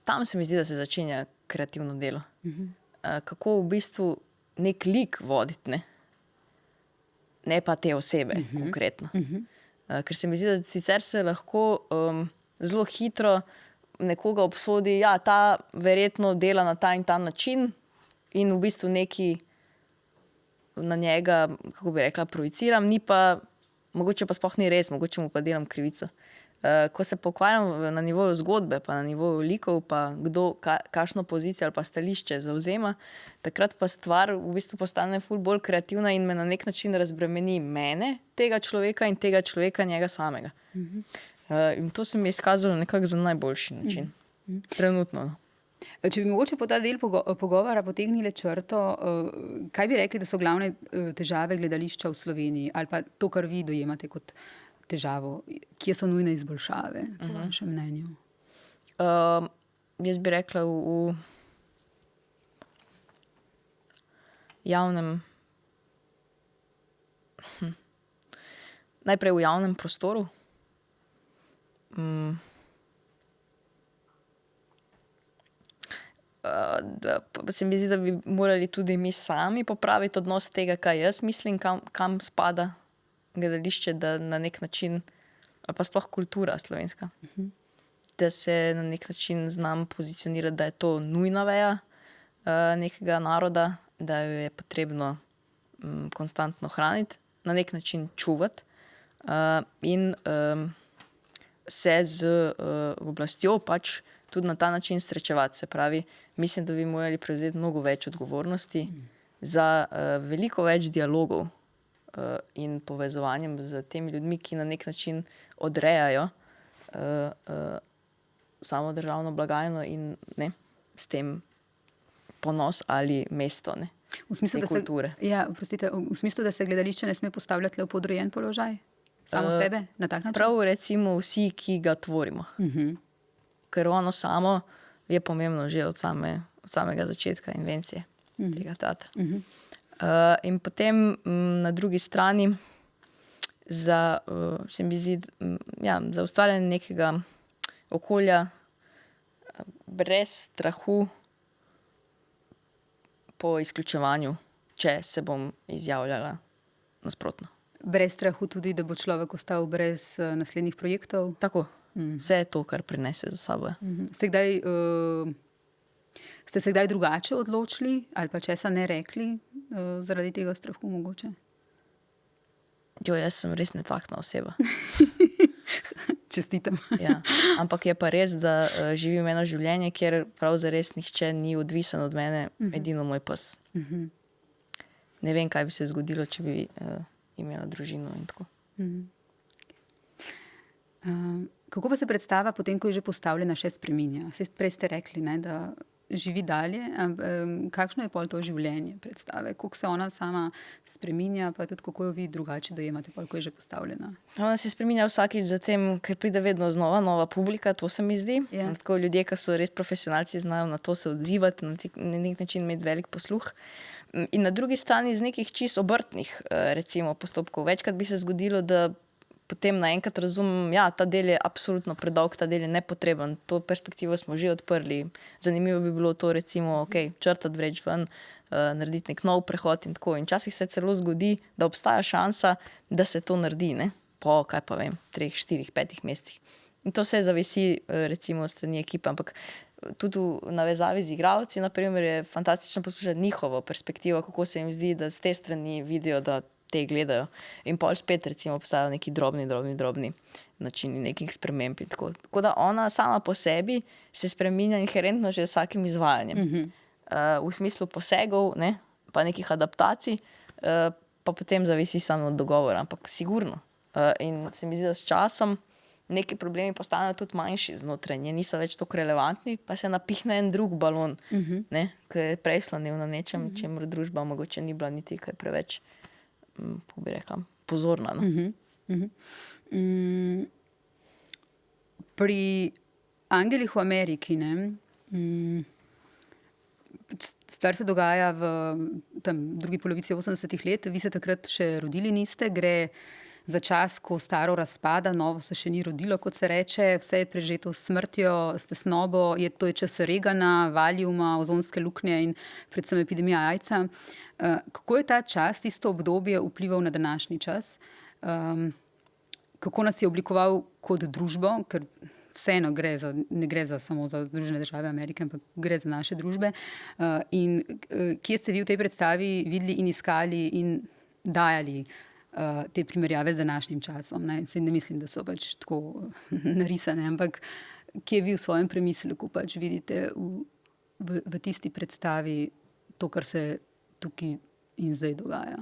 tam se mi zdi, da se začenja kreativno delo. Kako v bistvu nek lik voditi, ne pa te osebe konkretno. Ker se mi zdi, da sicer se lahko zelo hitro nekoga obsodi, ja, ta verjetno dela na ta in ta način in v bistvu neki na njega, kako bi rekla, projiciram, ni pa, mogoče pa sploh ni res, mogoče mu pa delam krivico. Ko se pokvarjam na nivoju zgodbe, pa na nivoju likov, pa kdo, kakšno pozicijo ali pa stališče zavzema, takrat pa stvar v bistvu postane ful bolj kreativna in me na nek način razbremeni mene, tega človeka in tega človeka njega samega. In to se mi je izkazalo nekako za najboljši način. Trenutno. Če bi mogoče po ta del pogovora potegnili črto, kaj bi rekli, da so glavne težave gledališča v Sloveniji? Ali pa to, kar vi dojemate kot težavo? Kje so nujne izboljšave, po vašem mnenju? Jaz bi rekla v javnem... Najprej v javnem prostoru. Se mi zdi, da bi morali tudi mi sami popraviti odnos tega, kaj jaz mislim, kam spada gledališče, da na nek način, ali pa sploh kultura slovenska, da se na nek način znam pozicionirati, da je to nujna veja nekega naroda, da jo je potrebno konstantno hraniti, na nek način čuvati in se z oblastjo pač tudi na ta način srečevati. Se pravi, mislim, da bi morali prevzeti mnogo več odgovornosti za veliko več dialogov in povezovanjem z temi ljudmi, ki na nek način odrejajo samo državno blagajno in ne, s tem ponos ali mesto, ne, v smislu, te kulture. V smislu, da se gledališče ne sme postavljati le v podrejen položaj? Samo sebe? Na tak način? Prav recimo vsi, ki ga tvorimo. Ker ono samo je pomembno že od samega začetka invencije tega teatra. In potem na drugi strani se mi zdi, za ustvarjanje nekega okolja brez strahu po izključevanju, če se bom izjavljala nasprotno. Brez strahu tudi, da bo človek ostal brez naslednjih projektov? Tako. Vse to, kar prinese za sabo. Ste se kdaj drugače odločili ali pa česa ne rekli zaradi tega strahu mogoče? Jaz sem res netakna oseba. Čestitam. Ja. Ampak je pa res, da živim eno življenje, kjer prav zares nihče ni odvisen od mene, edino moj pes. Ne vem, kaj bi se zgodilo, če bi imela družino in tako. Kako pa se predstava potem, ko je že postavljena, še spreminja? Prej ste rekli, ne, da živi dalje. Kakšno je pol to življenje predstave? Kako se ona sama spreminja, pa tudi kako jo vi drugače dojemate, pol, ko je že postavljena? Ona se spreminja vsakič zatem, ker pride vedno znova nova publika, to se mi zdi. Tako ljudje, ki so res profesionalci, znajo na to se odzivati, na nek način imeti velik posluh. In na drugi strani iz nekih čist obrtnih recimo postopkov. Večkrat bi se zgodilo, da potem naenkrat razumem, ta del je absolutno predolg, ta del je nepotreben, to perspektivo smo že odprli. Zanimivo bi bilo to recimo, črtati, vreči ven, narediti nek nov prehod in tako. In včasih se celo zgodi, da obstaja šansa, da se to naredi, ne? Po, 3, 4, 5 mesecih. In to vse zavisi recimo strani ekipe, ampak tudi v navezavi z igralci, na primer, je fantastično poslušati njihovo perspektivo, kako se jim zdi, da z te strani vidijo, da te gledajo. In pol spet recimo obstajajo neki drobni načini nekih sprememb in tako. Tako da ona sama po sebi se spreminja inherentno že vsakim izvajanjem. V smislu posegov, ne, pa nekih adaptacij, pa potem zavisi samo od dogovora, ampak sigurno. In se mi zdi, da s časom neki problemi postanejo tudi manjši znotraj nje, niso več tako relevantni, pa se napihne en drug balon, ne, ki je prej slonil na nečem, čemer družba mogoče ni bila niti kaj preveč, kako bi rekla, pozorna. No? Pri Angelih v Ameriki, ne, stvar se dogaja v drugi polovici 80-ih let, vi se takrat še rodili niste, gre za čas, ko staro razpada, novo se še ni rodilo, kot se reče, vse je prežeto s smrtjo, s tesnobo, to je čas Reagana, Valiuma, ozonske luknje in predvsem epidemija AIDS-a. Kako je ta čas, tisto obdobje vplival na današnji čas? Kako nas je oblikoval kot družbo, ker vseeno ne gre samo za Združene države Amerike, ampak gre za naše družbe. In kje ste vi v tej predstavi videli in iskali in dajali te primerjave z današnjim časom? Ne mislim, da so pač tako narisane, ampak kje vi v svojem premisleku pač vidite v tisti predstavi to, kar se tukaj in zdaj dogaja?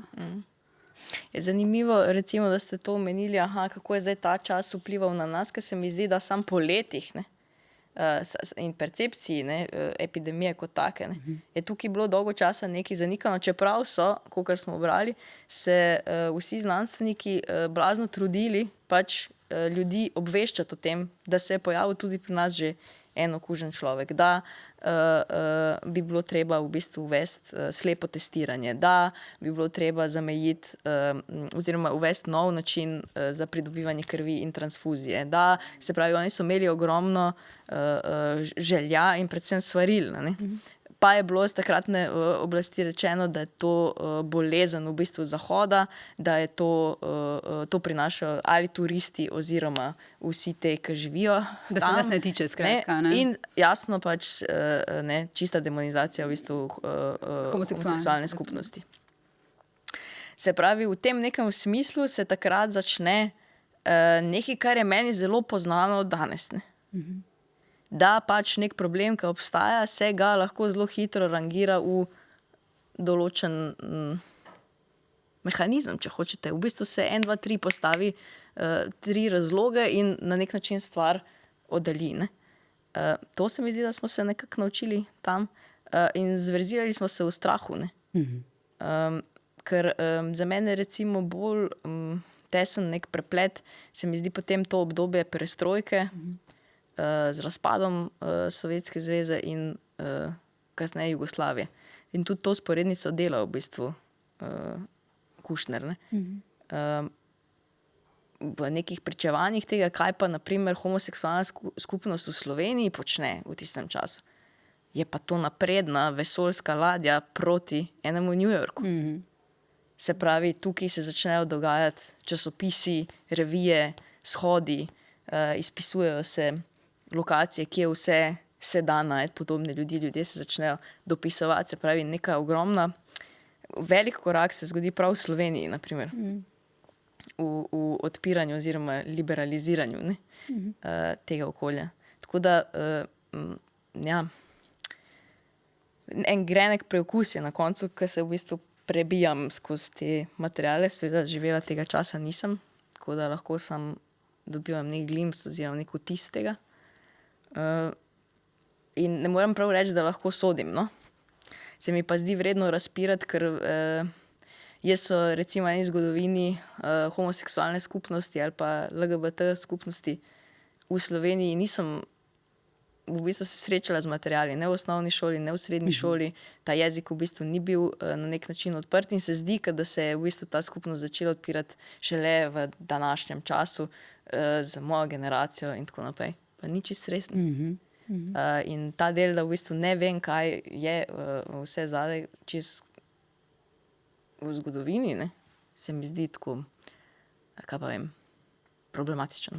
Je zanimivo, recimo, da ste to omenili, kako je zdaj ta čas vplival na nas, ker se mi zdi, da sam po letih, ne, in percepciji, ne, epidemije kot take, ne, je tukaj bilo dolgo časa nekaj zanikano, čeprav so, kakor smo brali, se vsi znanstveniki blazno trudili pač ljudi obveščati o tem, da se je pojavil tudi pri nas že en okužen človek, da bi bilo treba v bistvu uvesti slepo testiranje, da bi bilo treba zamejiti oziroma uvesti nov način za pridobivanje krvi in transfuzije, da se pravi, oni so imeli ogromno želja in predvsem svaril, ne? Pa je bilo z takratne oblasti rečeno, da je to bolezen v bistvu Zahoda, da je to prinašajo ali turisti oziroma vsi te, ki živijo da tam. Se nas ne tiče, skratka. Ne? In jasno pač ne, čista demonizacija v bistvu homoseksualne skupnosti. Se pravi, v tem nekem smislu se takrat začne nekaj, kar je meni zelo poznano danes. Ne? Da pač nek problem, ki obstaja, se ga lahko zelo hitro rangira v določen mehanizem, če hočete. V bistvu se 1, 2, 3 postavi 3 razloge in na nek način stvar oddalji. Ne? To se mi zdi, da smo se nekako naučili tam in zverzirali smo se v strahu. Ne? Ker za mene recimo bolj tesen nek preplet se mi zdi potem to obdobje perestrojke, z razpadom Sovjetske zveze in kasneje Jugoslavije. In tudi to sporednico dela v bistvu Kušner. Ne? V nekih pričevanjih tega, kaj pa naprimer homoseksualna skupnost v Sloveniji počne v tistem času, je pa to napredna vesoljska ladja proti enemu New Yorku. Se pravi, tukaj se začnejo dogajati časopisi, revije, shodi, izpisujejo se lokacije, kje vse se da najti podobne ljudi, ljudje se začnejo dopisovati, se pravi, neka ogromna, velik korak se zgodi prav v Sloveniji, naprimer, v odpiranju oziroma liberaliziranju, ne, tega okolja. Tako da, ja, en grenek preokus je na koncu, ko se v bistvu prebijam skozi te materiale, seveda živela tega časa nisem, tako da lahko sam dobivam nek glimpse oziroma nek vtis tega. In ne morem prav reči, da lahko sodim, no. Se mi pa zdi vredno razpirati, ker jaz so recimo eni zgodovini homoseksualne skupnosti ali pa LGBT skupnosti v Sloveniji nisem v bistvu se srečala z materiali, ne v osnovni šoli, ne v srednji šoli. Ta jezik v bistvu ni bil na nek način odprt in se zdi, da se je v bistvu ta skupnost začela odpirati šele v današnjem času z mojo generacijo in tako naprej. Pa ni čisto resno. In ta del, da v bistvu ne vem, kaj je vse zadaj čisto v zgodovini, ne, se mi zdi tako, kaj pa vem, problematično.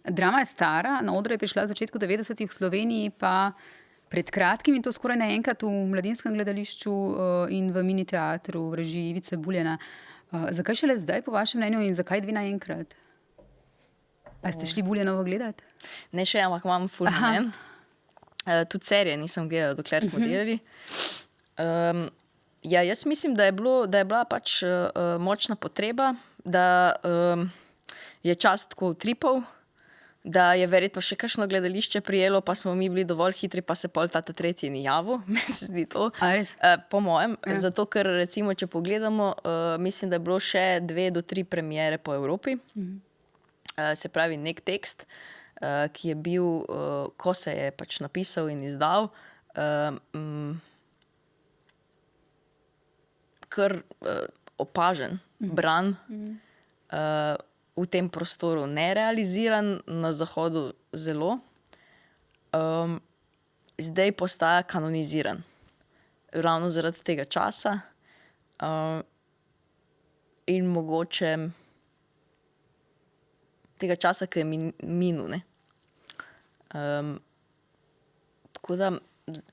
Drama je stara, na odre je prišla v začetku 90-ih v Sloveniji, pa pred kratkim in to skoraj naenkrat v Mladinskem gledališču in v mini teatru v režiji Ivice Buljana. Zakaj šele zdaj, po vašem mnenju, in zakaj 2 naenkrat? A ste šli Buljanovo gledati? Ne še, ampak imam ful namen. Tudi serije nisem gledala, dokler smo delali. Ja, jaz mislim, da je bila pač močna potreba, da je čas tako utripal, da je verjetno še kakšno gledališče prijelo, pa smo mi bili dovolj hitri, pa se pol ta tretji ni javil, meni se zdi to. A res? Po mojem, zato ker recimo, če pogledamo, mislim, da je bilo še 2 do 3 premiere po Evropi. Se pravi, nek tekst, ki je bil, ko se je pač napisal in izdal, kar opažen, bran, v tem prostoru nerealiziran, na zahodu zelo. Zdaj postaja kanoniziran. Ravno zaradi tega časa in mogoče tega časa, ki je minul, ne. Tako da,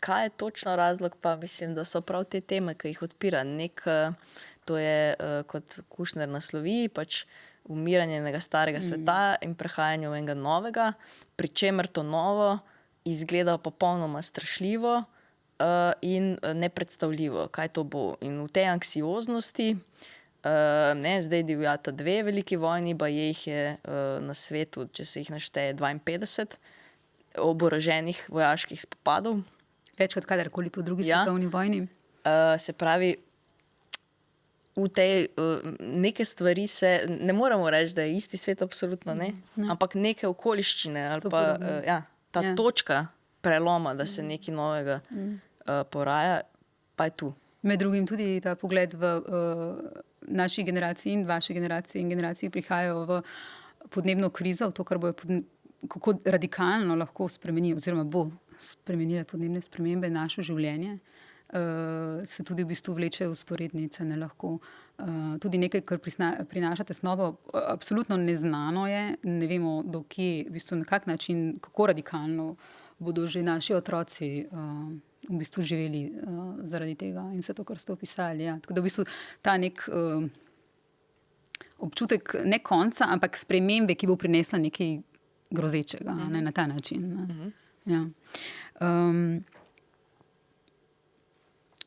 kaj je točno razlog, pa mislim, da so prav te teme, ki jih odpira. To je, kot Kušner naslovi, pač umiranje enega starega sveta in prehajanje v enega novega, pri čemer to novo izgleda popolnoma strašljivo in nepredstavljivo, kaj to bo. In v tej anksioznosti, zdaj divjata 2 veliki vojni, baje jih je na svetu, če se jih našteje 52 oboroženih vojaških spopadov. Več kot kadarkoli po drugi svetovni vojni. Se pravi, v tej neke stvari se, ne moremo reči, da je isti svet, absolutno ne, ampak neke okoliščine ali pa ta točka preloma, da se nekaj novega poraja, pa je tu. Med drugim tudi ta pogled v naši generaciji in vaši generaciji in generaciji prihajajo v podnebno krizo, v to, kar kako radikalno lahko spremeni oziroma bo spremenile podnebne spremembe naše življenje. Se tudi v bistvu vlečejo vzporednice, ne lahko. Tudi nekaj, kar prinaša tesnobo, absolutno neznano je, ne vemo do kje, v bistvu na kak način, kako radikalno bodo že naši otroci v bistvu živeli zaradi tega in vse to, kar ste opisali. Ja. Tako da v bistvu ta nek občutek ne konca, ampak spremembe, ki bo prinesla nekaj grozečega, ne, na ta način. Ne. Ja.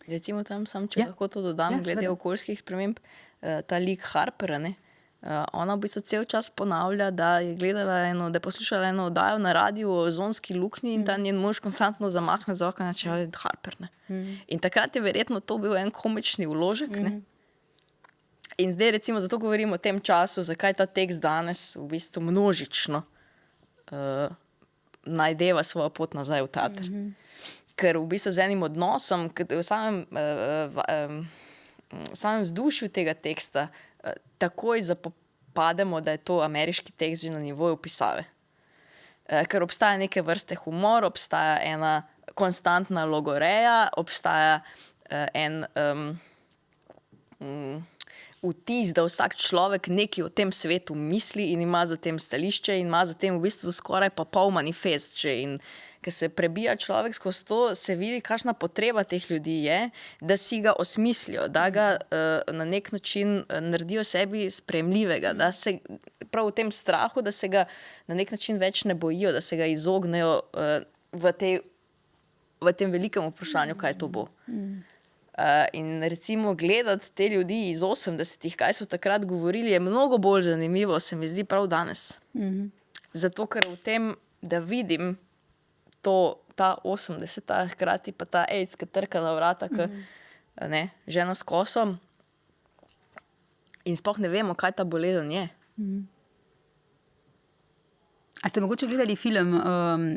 Recimo tam če lahko to dodam, glede okoljskih sprememb, ta lik Harpera, ne, ona v bistvu cel čas ponavlja, da je poslušala eno oddajo na radiju o ozonski luknji in ta njen mož konstantno zamahne z roka, je Harper, ne. In takrat je verjetno to bil en komični vložek, ne. In zdaj recimo zato govorimo o tem času, zakaj ta tekst danes v bistvu množično najdeva svojo pot nazaj v teater. Ker v bistvu z enim odnosom, v samem vzdušju tega teksta, takoj zapopademo, da je to ameriški tekst že na nivoju pisave. Ker obstaja neke vrste humor, obstaja ena konstantna logoreja, obstaja en vtis, da vsak človek nekaj o tem svetu misli in ima za tem stališče in ima za tem v bistvu skoraj pa pol manifest že. In ker se prebija človek skozi to, se vidi, kakšna potreba teh ljudi je, da si ga osmislijo, da ga na nek način naredijo sebi sprejemljivega, da se prav v tem strahu, da se ga na nek način več ne bojijo, da se ga izognejo v tem velikem vprašanju, kaj to bo. In recimo gledati te ljudi iz 80-ih, kaj so takrat govorili, je mnogo bolj zanimivo, se mi zdi prav danes. Zato, ker v tem, da vidim ta 80-ta, hkrati pa ta AIDS, ki trka na vrata, žena s kosom in sploh ne vemo, kaj ta bolezen je. A ste mogoče gledali film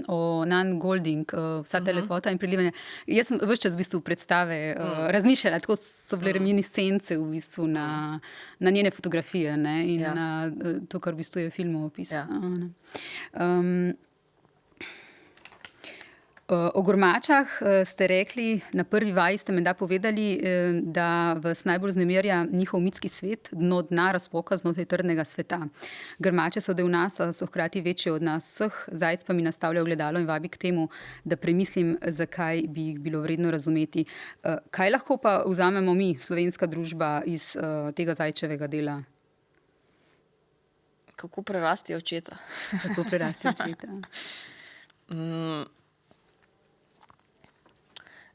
o Nan Golding, Vsa ta lepota in prilivanje? Jaz sem ves čas v bistvu predstave razmišljala, tako so bile reminiscence v bistvu na njene fotografije, ne, in na to, kar v bistvu je v filmu opisano. O Gormačah ste rekli, na prvi vaji ste menda povedali, da vas najbolj vznemirja njihov mitski svet, dno dna razpoka znotraj trdnega sveta. Grmače so del nas, a so hkrati večje od nas vseh. Zajec pa mi nastavlja ogledalo in vabi k temu, da premislim, zakaj bi jih bilo vredno razumeti. Kaj lahko pa vzamemo mi, slovenska družba, iz tega zajčevega dela? Kako prerasti očeta. Kako prerasti očeta.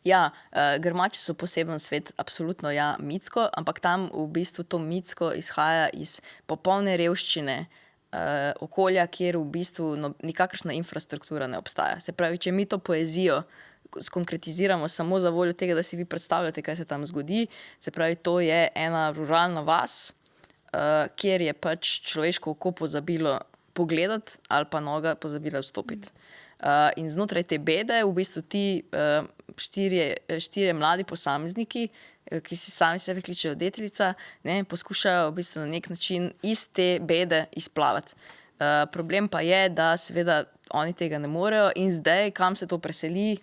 Ja, Grmači so poseben svet, absolutno mitsko, ampak tam v bistvu to mitsko izhaja iz popolne revščine okolja, kjer v bistvu nikakršna infrastruktura ne obstaja. Se pravi, če mi to poezijo skonkretiziramo samo za voljo tega, da si vi predstavljate, kaj se tam zgodi, se pravi, to je ena ruralna vas, kjer je pač človeško oko pozabilo pogledati ali pa noga pozabila vstopiti. In znotraj te bede v bistvu ti štirje mladi posamezniki, ki si sami sebe kličejo deteljica, poskušajo v bistvu na nek način iz te bede izplavati. Problem pa je, da seveda oni tega ne morejo in zdaj, kam se to preseli,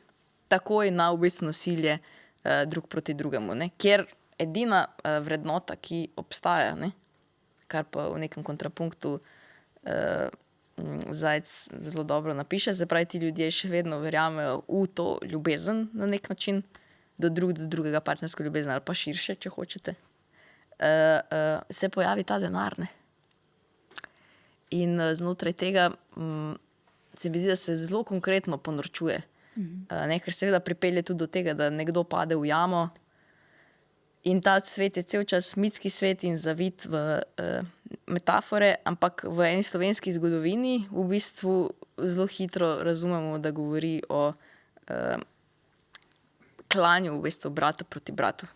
takoj na v bistvu nasilje drug proti drugemu, kjer edina vrednota, ki obstaja, kar pa v nekem kontrapunktu Zajc zelo dobro napiše, se pravi, ti ljudje še vedno verjamejo v to ljubezen na nek način, do drugega partnersko ljubezen ali pa širše, če hočete, se pojavi ta denar, In znotraj tega se mi zdi, da se zelo konkretno ponorčuje, ker seveda pripelje tudi do tega, da nekdo pade v jamo in ta svet je cel čas mitski svet in zavit v metafore, ampak v eni slovenski zgodovini v bistvu zelo hitro razumemo, da govori o klanju v bistvu brata proti bratu.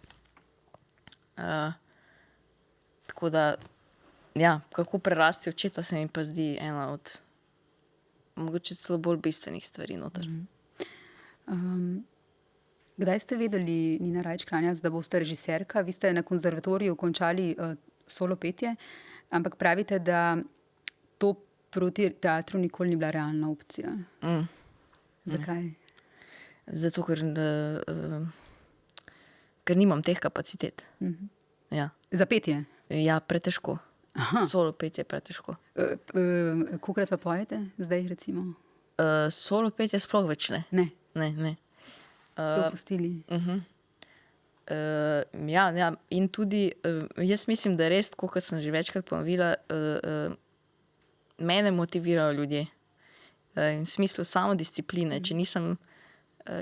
Tako da, ja, kako prerasti očeta se mi pa zdi ena od mogoče celo bolj bistvenih stvari noter. Kdaj ste vedeli, Nina Rajić-Kranjac, da boste režiserka? Vi ste na konzervatoriju končali solo petje, ampak pravite, da to proti teatru nikoli ni bila realna opcija. Zakaj? Zato, ker nimam teh kapacitet. Ja. Za petje? Ja, pretežko. Solo petje je pretežko. Kolikrat pa pojete zdaj, recimo? Solo petje sploh več ne. Ne. Ne. Ste opustili? Ja, in tudi jaz mislim, da res, kot sem že večkrat ponovila, mene motivirajo ljudje. V smislu samodiscipline.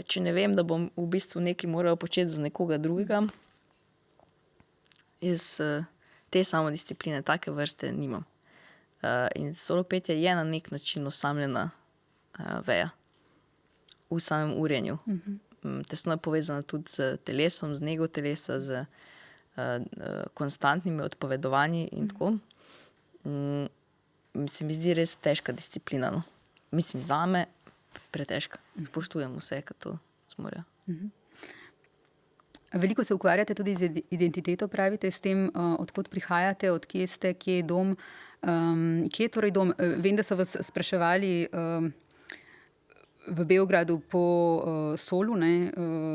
Če ne vem, da bom v bistvu nekaj moral početi za nekoga drugega, jaz te samodiscipline take vrste nimam. In solo petje je na nek način osamljena veja v samem urjenju. Tesno je povezana tudi z telesom, z nego telesa, z konstantnimi odpovedovanji in tako. Se mi zdi res težka disciplina. Mislim, zame pretežka. Spoštujem vse, ki to zmorejo. Veliko se ukvarjate tudi z identiteto, pravite, s tem, odkot prihajate, od kje ste, kje je dom. Kje je torej dom? Vem, da so vas spraševali v Beogradu po Solu,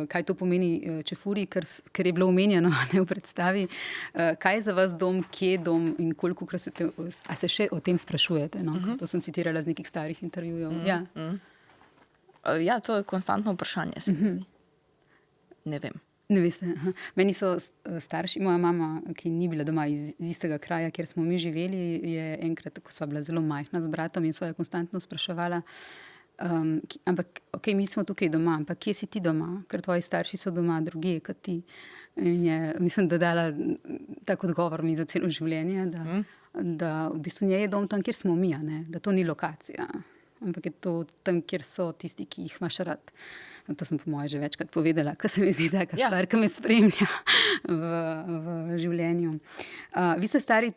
kaj to pomeni čefuri, ker je bilo omenjeno v predstavi. Kaj je za vas dom, kje je dom in kolikokrat se še o tem sprašujete? To sem citirala z nekih starih intervjujev. Ja, to je konstantno vprašanje. Ne vem. Ne veste. Meni so starši, moja mama, ki ni bila doma iz istega kraja, kjer smo mi živeli, je enkrat, ko sva bila zelo majhna z bratom in sva jo konstantno spraševala, ampak okej, mi smo tukaj doma, ampak kje si ti doma? Ker tvoji starši so doma drugje kot ti. In je, mislim, da dala tak odgovor mi za celo življenje, da v bistvu njej je dom tam, kjer smo mi, da to ni lokacija, ampak je to tam, kjer so tisti, ki jih imaš rad. To sem po moje že večkrat povedala, ker se mi zdi taka stvar, ki me spremlja v življenju. Vi ste stari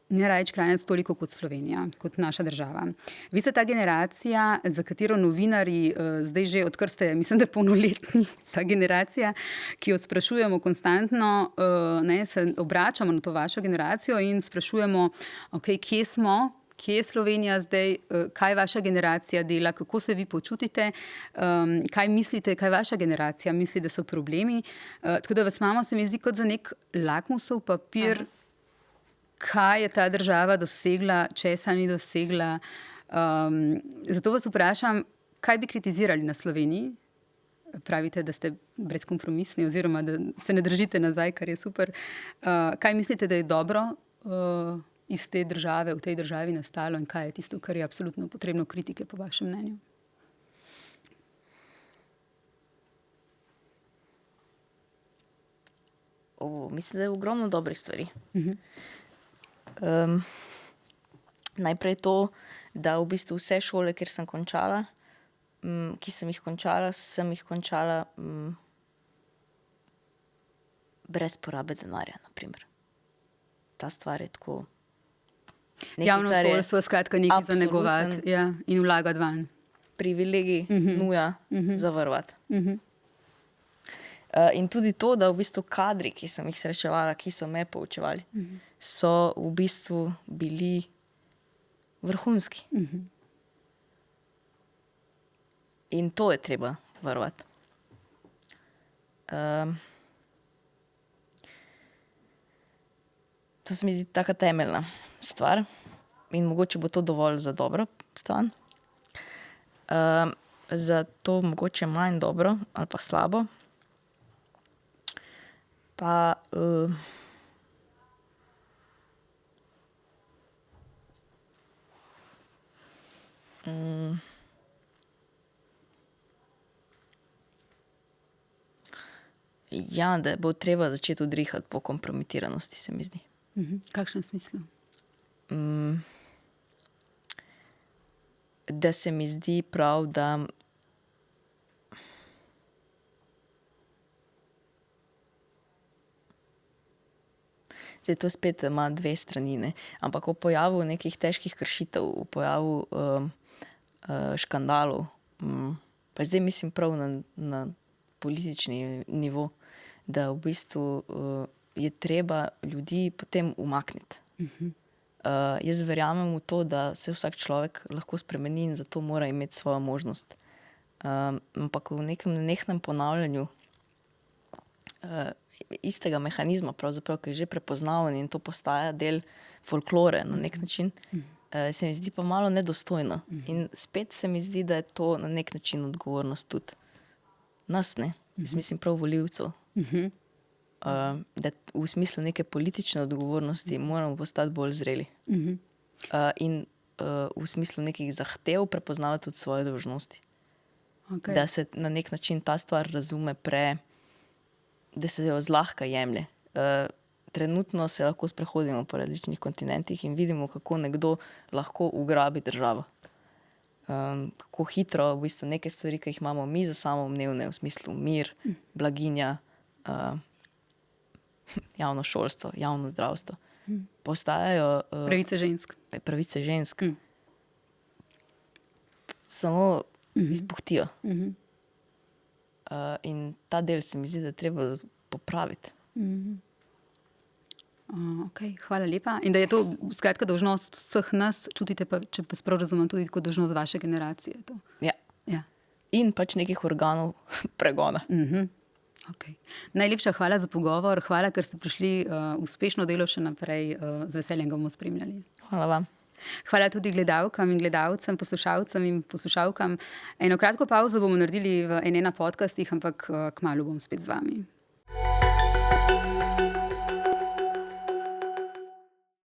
Nina Rajić-Kranjac toliko kot Slovenija, kot naša država. Vi ste ta generacija, za katero novinarji zdaj že, odkar ste, mislim, da polnoletni, ta generacija, ki jo sprašujemo konstantno, se obračamo na to vašo generacijo in sprašujemo, kje smo, kje je Slovenija zdaj, kaj vaša generacija dela, kako se vi počutite, kaj mislite, kaj vaša generacija misli, da so problemi. Tako da vas imamo, se mi zdi, kot za nek lakmusov papir, kaj je ta država dosegla, česa ni dosegla. Zato vas vprašam, kaj bi kritizirali na Sloveniji? Pravite, da ste brezkompromisni oziroma da se ne držite nazaj, kar je super. Kaj mislite, da je dobro iz te države, v tej državi nastalo in kaj je tisto, kar je absolutno potrebno kritike po vašem mnenju? Mislim, da je ogromno dobrih stvari. Najprej to, da v bistvu vse šole, kjer sem končala, ki sem jih končala brez porabe denarja, na primer. Ta stvar je tako nekaj, Javno kar je šolstvo, skratka, nekaj za negovati, absoluten ja, in vlagati van. privilegij, nuja zavarovati. In tudi to, da v bistvu kadri, ki sem jih srečevala, ki so me poučevali, so v bistvu bili vrhunski. In to je treba varovati. To se mi zdi taka temeljna stvar in mogoče bo to dovolj za dobro stran. Za to mogoče manj dobro ali pa slabo. Pa ja, da bo treba začeti udrihati po kompromitiranosti, se mi zdi. V kakšnem smislu? Da se mi zdi prav, da zdaj to spet ima dve strani, ne? Ampak v pojavu nekih težkih kršitev, v pojavu škandalov, pa zdaj mislim prav na politični nivo, da v bistvu je treba ljudi potem umakniti. Jaz verjamem v to, da se vsak človek lahko spremeni in zato mora imeti svojo možnost. Ampak v nekem nenehnem ponavljanju istega mehanizma, pravzaprav, ki je že prepoznaven in to postaja del folklore na nek način, se mi zdi pa malo nedostojno. In spet se mi zdi, da je to na nek način odgovornost tudi nas, ne? Jaz mislim prav volivcev. Da v smislu neke politične odgovornosti moramo postati bolj zreli. In v smislu nekih zahtev prepoznavati tudi svoje dolžnosti. Okay. Da se na nek način ta stvar razume da se jo zlahka jemlje. Trenutno se lahko sprehodimo po različnih kontinentih in vidimo, kako nekdo lahko ugrabi državo. Kako hitro v bistvu neke stvari, ki jih imamo mi za samoumevne, v smislu mir, blaginja, javno šolstvo, javno zdravstvo, postajajo pravice žensk. Samo izpuhtijo. In ta del se mi zdi, da treba popraviti. Okay, hvala lepa. In da je to skratka dolžnost vseh nas, čutite pa, če vas prav razumem, tudi kot dolžnost vaše generacije. To. Ja. Ja. In pač nekih organov pregona. Okay. Najlepša hvala za pogovor, hvala, ker ste prišli, uspešno delo še naprej, z veseljem ga bomo spremljali. Hvala vam. Hvala tudi gledalkam in gledalcem, poslušalcem in poslušalkam. Eno kratko pavzo bomo naredili v NN podcastih, ampak kmalu bom spet z vami.